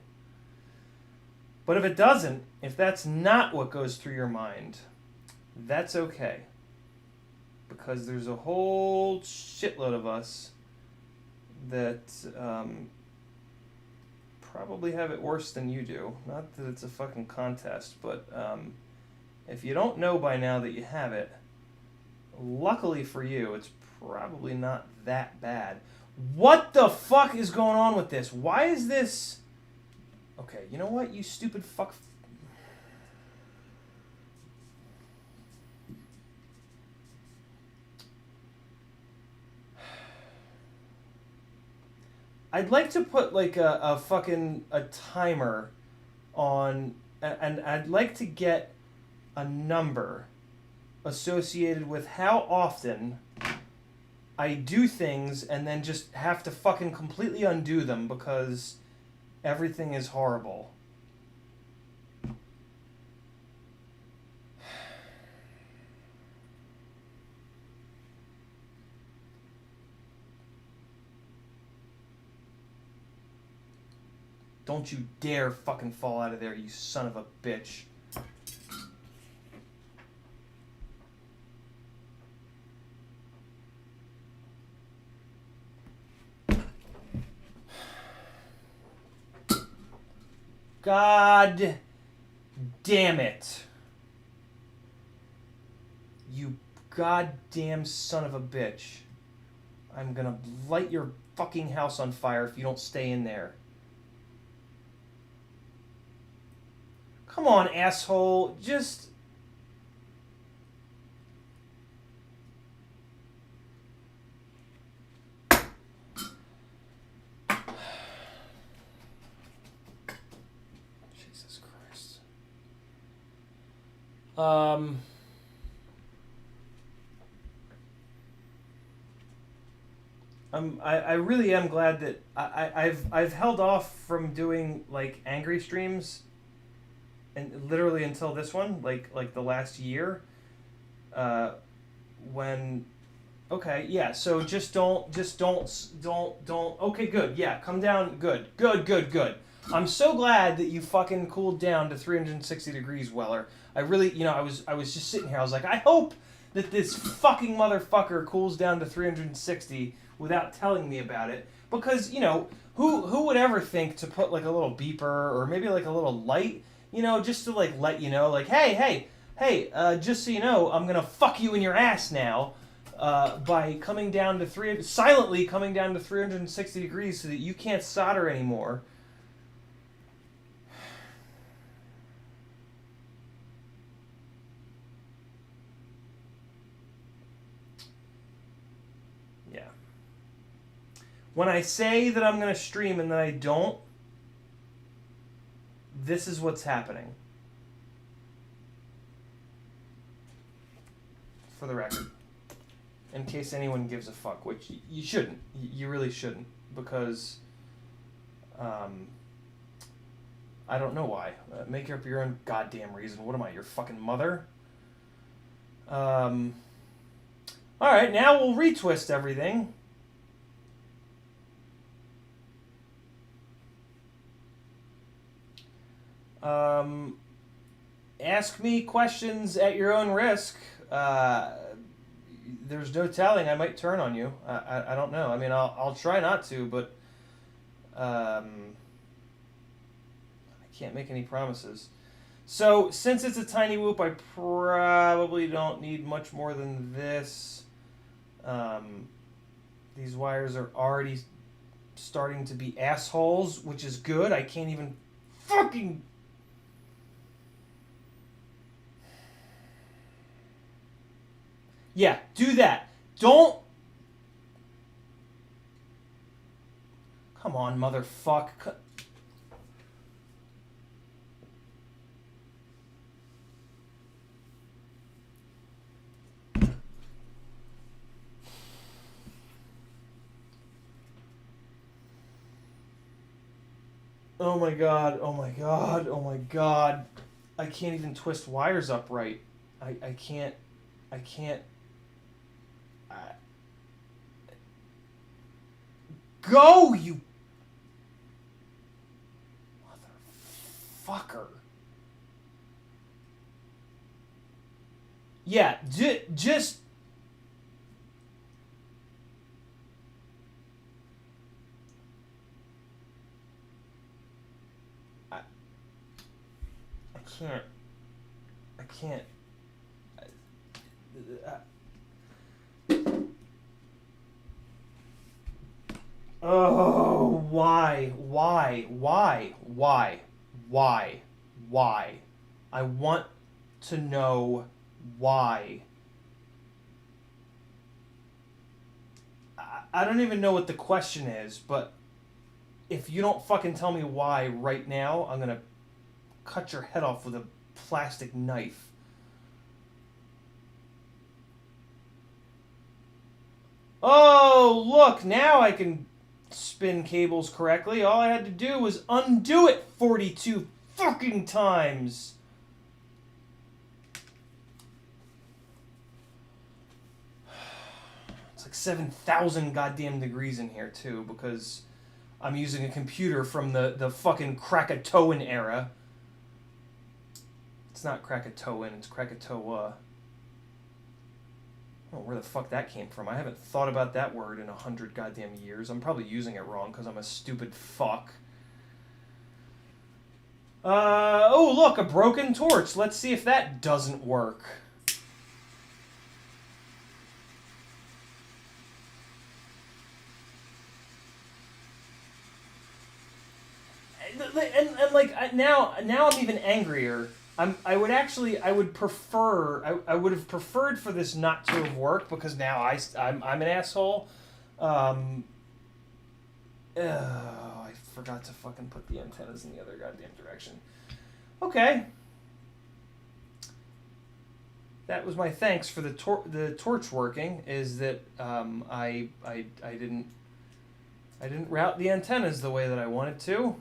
Speaker 2: But if it doesn't, if that's not what goes through your mind, that's okay. Because there's a whole shitload of us that probably have it worse than you do. Not that it's a fucking contest, but if you don't know by now that you have it, luckily for you, it's probably not that bad. What the fuck is going on with this? Why is this... Okay, you know what, you stupid fuck... I'd like to put like a timer on, and I'd like to get a number associated with how often I do things and then just have to fucking completely undo them because everything is horrible. Don't you dare fucking fall out of there, you son of a bitch. God damn it. You goddamn son of a bitch. I'm gonna light your fucking house on fire if you don't stay in there. Come on, asshole. Just... Jesus Christ. I really am glad that I've held off from doing like angry streams, and literally until this one, like the last year, when, okay, yeah, so just don't, okay, good, yeah, come down, good. I'm so glad that you fucking cooled down to 360 degrees, Weller. I really, I was just sitting here, I was like, I hope that this fucking motherfucker cools down to 360 without telling me about it, because, who would ever think to put like a little beeper or maybe like a little light you know, just to like let you know, like, hey, just so you know, I'm gonna fuck you in your ass now, by coming down to silently coming down to 360 degrees so that you can't solder anymore. Yeah. When I say that I'm gonna stream and then I don't, this is what's happening. For the record. In case anyone gives a fuck, which you shouldn't. You really shouldn't. Because, I don't know why. Make up your own goddamn reason. What am I, your fucking mother? Alright, now we'll retwist everything. Ask me questions at your own risk. There's no telling. I might turn on you. I don't know. I mean, I'll try not to, but I can't make any promises. So, since it's a tiny whoop, I probably don't need much more than this. These wires are already starting to be assholes, which is good. I can't even fucking... Yeah, do that. Don't... Come on, motherfuck. Oh my god, oh my god, oh my god. I can't even twist wires up right. I can't... Go, you motherfucker. Yeah, just... I can't... Oh, why? I want to know why. I don't even know what the question is, but if you don't fucking tell me why right now, I'm gonna cut your head off with a plastic knife. Oh, look, now I can spin cables correctly. All I had to do was undo it 42 fucking times. It's like 7,000 goddamn degrees in here, too, because I'm using a computer from the fucking Krakatoan era. It's not Krakatoan, it's Krakatoa. I don't know where the fuck that came from. I haven't thought about that word in 100 goddamn years. I'm probably using it wrong because I'm a stupid fuck. Oh, look, a broken torch. Let's see if that doesn't work. And like, now I'm even angrier. I would have preferred for this not to have worked because now I'm an asshole. I forgot to fucking put the antennas in the other goddamn direction. Okay. That was my thanks for the torch working. Is that I didn't route the antennas the way that I wanted to.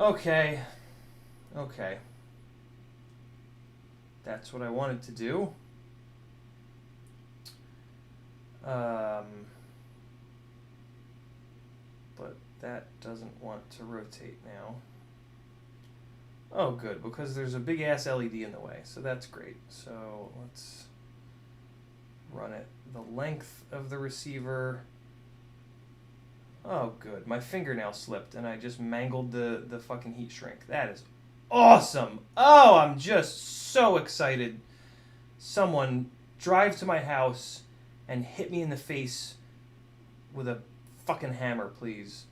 Speaker 2: Okay. That's what I wanted to do. But that doesn't want to rotate now. Oh, good, because there's a big-ass LED in the way, so that's great. So let's run it the length of the receiver. Oh, good. My fingernail slipped and I just mangled the fucking heat shrink. That is awesome. Oh, I'm just so excited. Someone drive to my house and hit me in the face with a fucking hammer, please.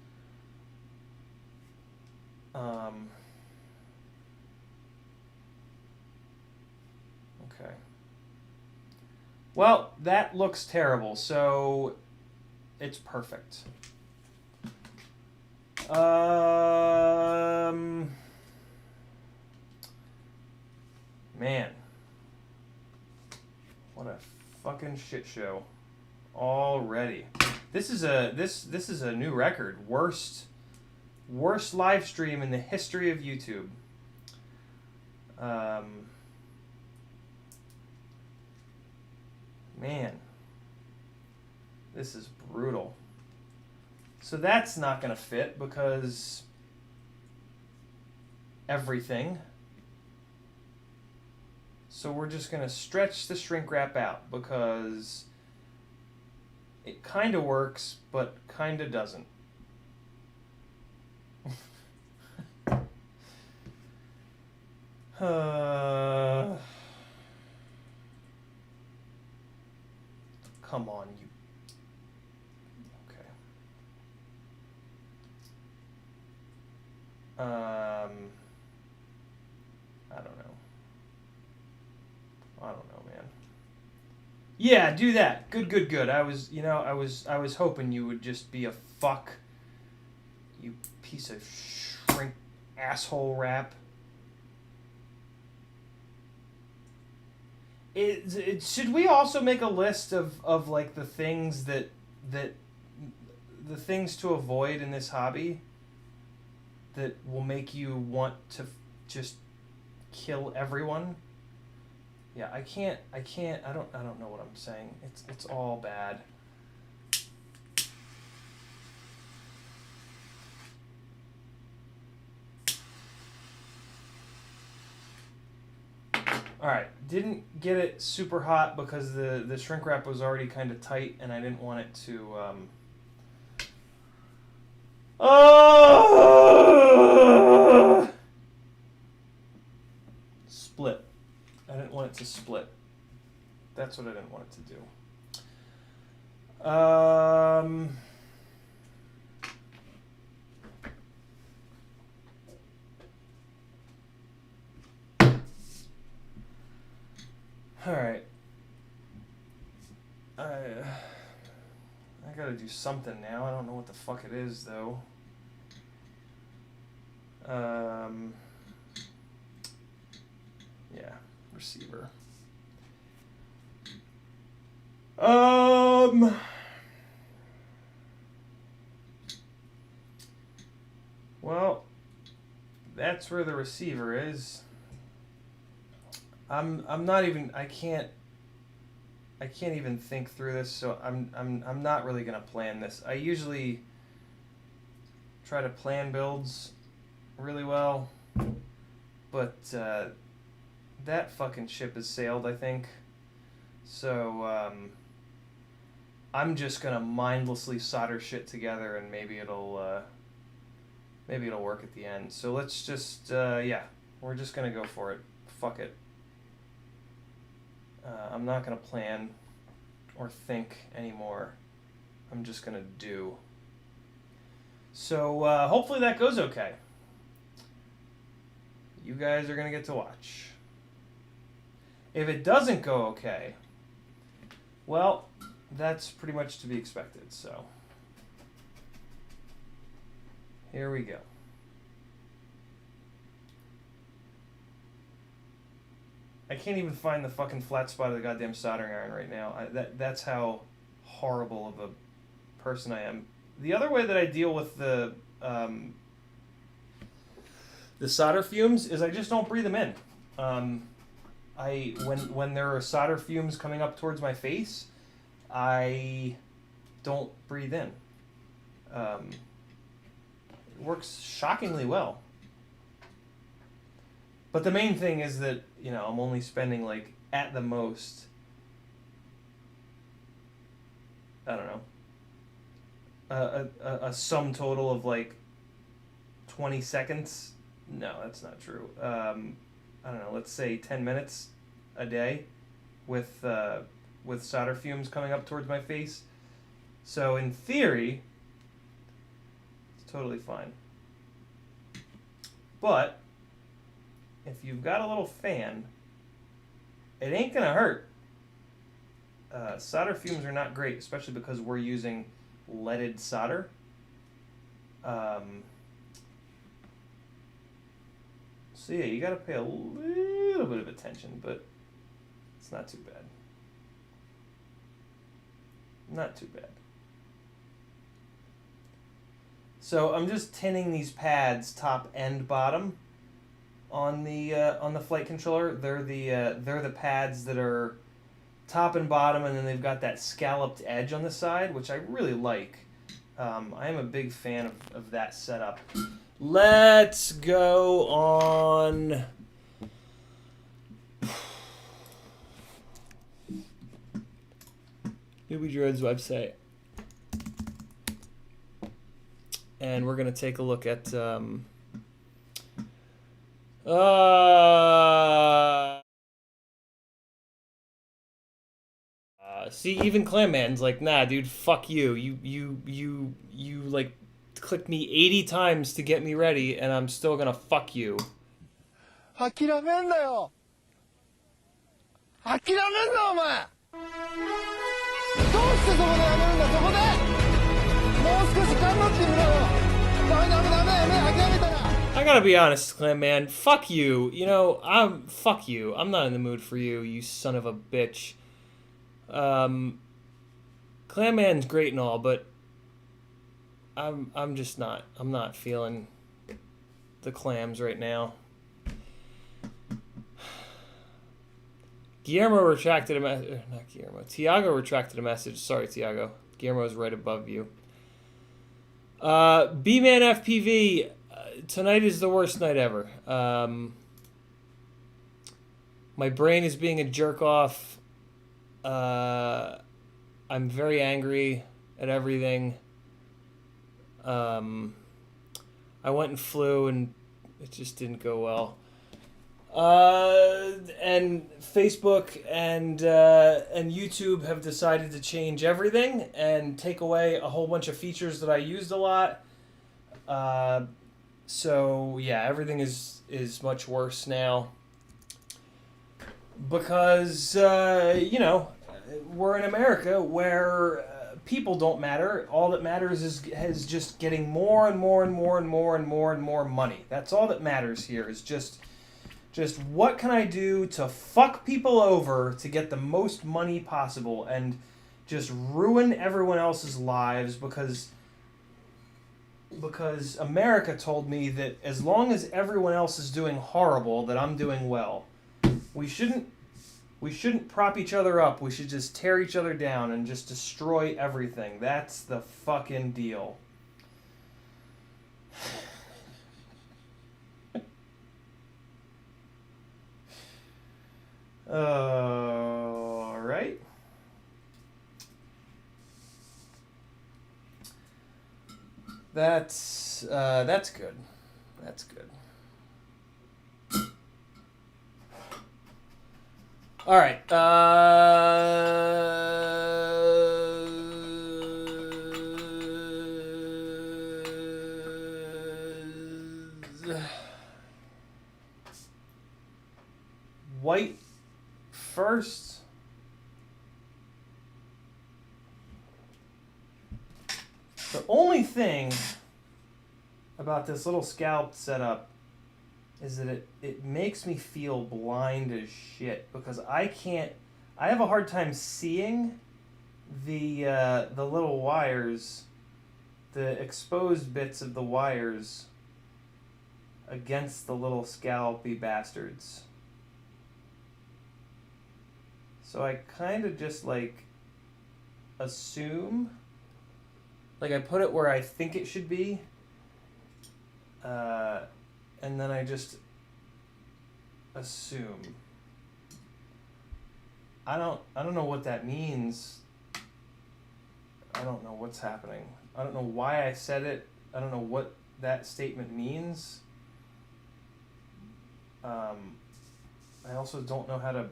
Speaker 2: Okay. Well, that looks terrible, so it's perfect. Man. What a fucking shit show already. This is a new record. Worst live stream in the history of YouTube. Man, this is brutal. So that's not going to fit because everything. So we're just going to stretch the shrink wrap out because it kind of works, but kind of doesn't. Come on, you. Okay. I don't know, man. Yeah, do that. Good. I was hoping you would just be a fuck. You piece of shrink asshole wrap. Should we also make a list of like the things the things to avoid in this hobby that will make you want to just kill everyone? Yeah, I don't know what I'm saying. It's all bad. Alright, didn't get it super hot because the shrink wrap was already kind of tight and I didn't want it to, split. I didn't want it to split. That's what I didn't want it to do. All right. I gotta do something now. I don't know what the fuck it is though. Yeah, receiver. Well, that's where the receiver is. I'm not even. I can't even think through this, so I'm not really gonna plan this. I usually try to plan builds really well, but that fucking ship has sailed, I think. So I'm just gonna mindlessly solder shit together, and maybe it'll work at the end. So let's just yeah, we're just gonna go for it. Fuck it. I'm not going to plan or think anymore. I'm just going to do. So hopefully that goes okay. You guys are going to get to watch. If it doesn't go okay, well, that's pretty much to be expected. So here we go. I can't even find the fucking flat spot of the goddamn soldering iron right now. That's how horrible of a person I am. The other way that I deal with the solder fumes is I just don't breathe them in. When there are solder fumes coming up towards my face, I don't breathe in. It works shockingly well. But the main thing is that, I'm only spending, like, at the most I don't know, a sum total of like 20 seconds. No, that's not true. I don't know. Let's say 10 minutes a day with solder fumes coming up towards my face. So in theory, it's totally fine. But if you've got a little fan, it ain't gonna hurt. Solder fumes are not great, especially because we're using leaded solder. So yeah, you gotta pay a little bit of attention, but it's not too bad. Not too bad. So I'm just tinning these pads top and bottom on the flight controller. They're the pads that are top and bottom, and then they've got that scalloped edge on the side, which I really like. I am a big fan of that setup. Let's go on. Newbie Droid's website. And we're going to take a look at see, even Clamman's like, nah, dude, fuck you. You like clicked me 80 times to get me ready, and I'm still gonna fuck you.
Speaker 3: 諦めんなよ諦めんなお前どうしてそこでやめるんだそこでもう少し頑張ってみろよダメ諦めたら
Speaker 2: I gotta be honest, Clamman, fuck you. You know, fuck you. I'm not in the mood for you, you son of a bitch. Clamman's great and all, but I'm just not. I'm not feeling the clams right now. Guillermo retracted a message. Not Guillermo. Tiago retracted a message. Sorry, Tiago. Guillermo's right above you. B-Man FPV. Tonight is the worst night ever. My brain is being a jerk off. I'm very angry at everything. I went and flew, and it just didn't go well. And Facebook and YouTube have decided to change everything and take away a whole bunch of features that I used a lot. So yeah, everything is much worse now because you know, we're in America where people don't matter. All that matters is just getting more and more and more and more and more and more money. That's all that matters here. Is just what can I do to fuck people over to get the most money possible and just ruin everyone else's lives because America told me that as long as everyone else is doing horrible, that I'm doing well. We shouldn't prop each other up. We should just tear each other down and just destroy everything. That's the fucking deal. All right. That's good. That's good. All right. White first. The only thing about this little scalp setup is that it makes me feel blind as shit because I have a hard time seeing the little wires, the exposed bits of the wires against the little scallopy bastards. So I kind of just like assume, like I put it where I think it should be, and then I just assume. I don't know what that means. I don't know what's happening. I don't know why I said it. I don't know what that statement means. I also don't know how to...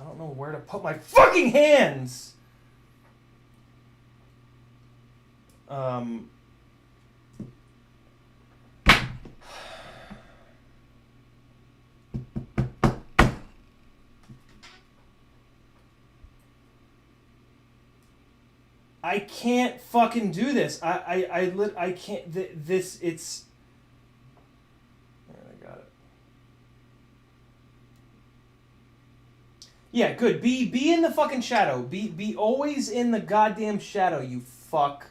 Speaker 2: I don't know where to put my fucking hands! I can't fucking do this. I can't. This, it's... I got it. Yeah, good. Be in the fucking shadow. Be always in the goddamn shadow, you fuck.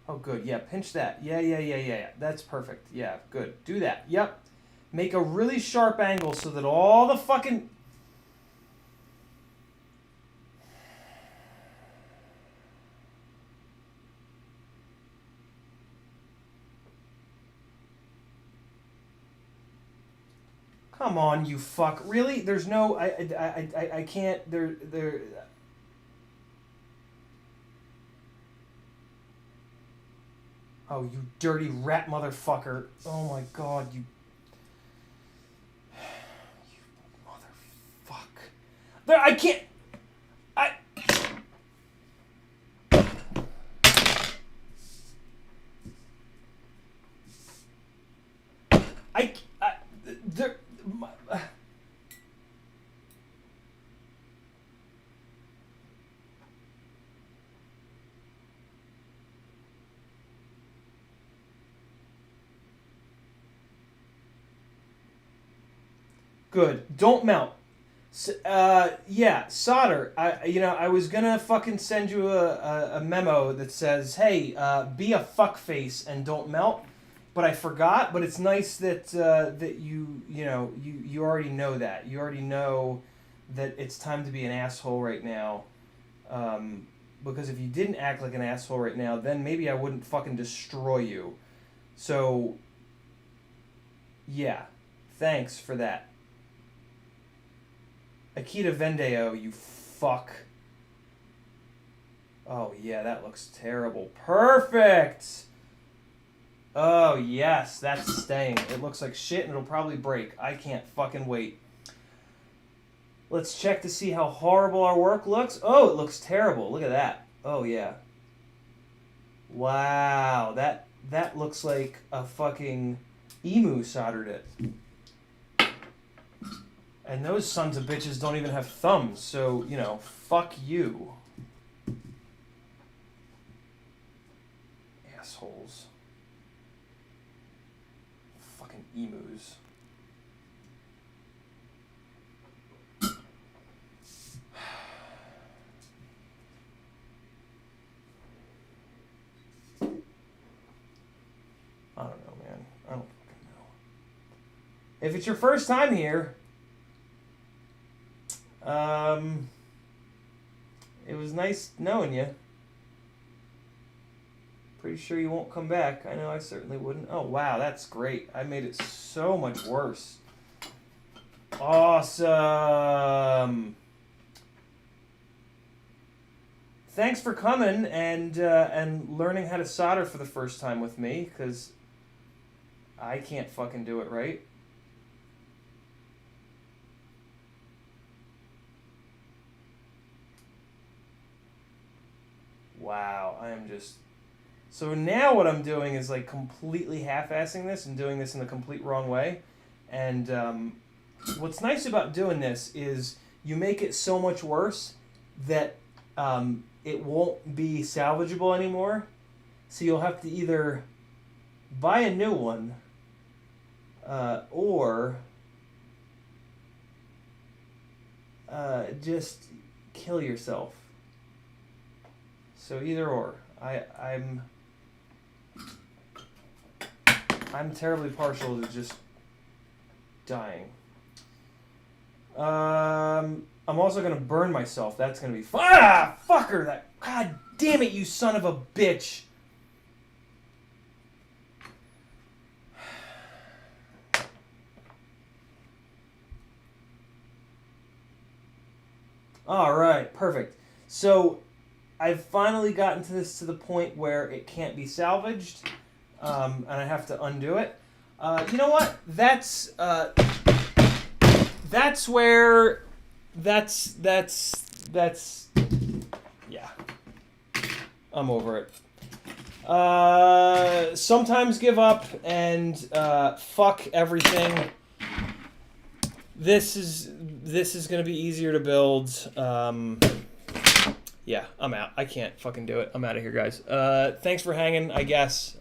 Speaker 2: Oh, good. Yeah, pinch that. Yeah. That's perfect. Yeah, good. Do that. Yep. Make a really sharp angle so that all the fucking... Come on, you fuck. Really? There's no... I can't... There... Oh, you dirty rat motherfucker. Oh my god, you... You motherfuck. There, I can't... There... Good. Don't melt. Yeah, solder. I was gonna fucking send you a memo that says, hey, be a fuckface and don't melt, but I forgot. But it's nice that that you already know that. You already know that it's time to be an asshole right now. Because if you didn't act like an asshole right now, then maybe I wouldn't fucking destroy you. So, yeah, thanks for that. Akita Vendeo, you fuck. Oh, yeah, that looks terrible. Perfect! Oh, yes, that's staying. It looks like shit, and it'll probably break. I can't fucking wait. Let's check to see how horrible our work looks. Oh, it looks terrible. Look at that. Oh, yeah. Wow, that looks like a fucking emu soldered it. And those sons of bitches don't even have thumbs, so, fuck you. Assholes. Fucking emus. I don't know, man. I don't fucking know. If it's your first time here... it was nice knowing you. Pretty sure you won't come back. I know I certainly wouldn't. Oh, wow, that's great. I made it so much worse. Awesome. Thanks for coming and learning how to solder for the first time with me, because I can't fucking do it right. Wow, I am just... So now what I'm doing is like completely half-assing this and doing this in the complete wrong way. And what's nice about doing this is you make it so much worse that it won't be salvageable anymore. So you'll have to either buy a new one or just kill yourself. So either or. I'm terribly partial to just dying. I'm also gonna burn myself. That's gonna be fun. Ah, fucker! That, god damn it, you son of a bitch! All right, perfect. So I've finally gotten to the point where it can't be salvaged, and I have to undo it. You know what? That's where yeah. I'm over it. Sometimes give up and fuck everything. This is gonna be easier to build. Yeah, I'm out. I can't fucking do it. I'm out of here, guys. Thanks for hanging, I guess.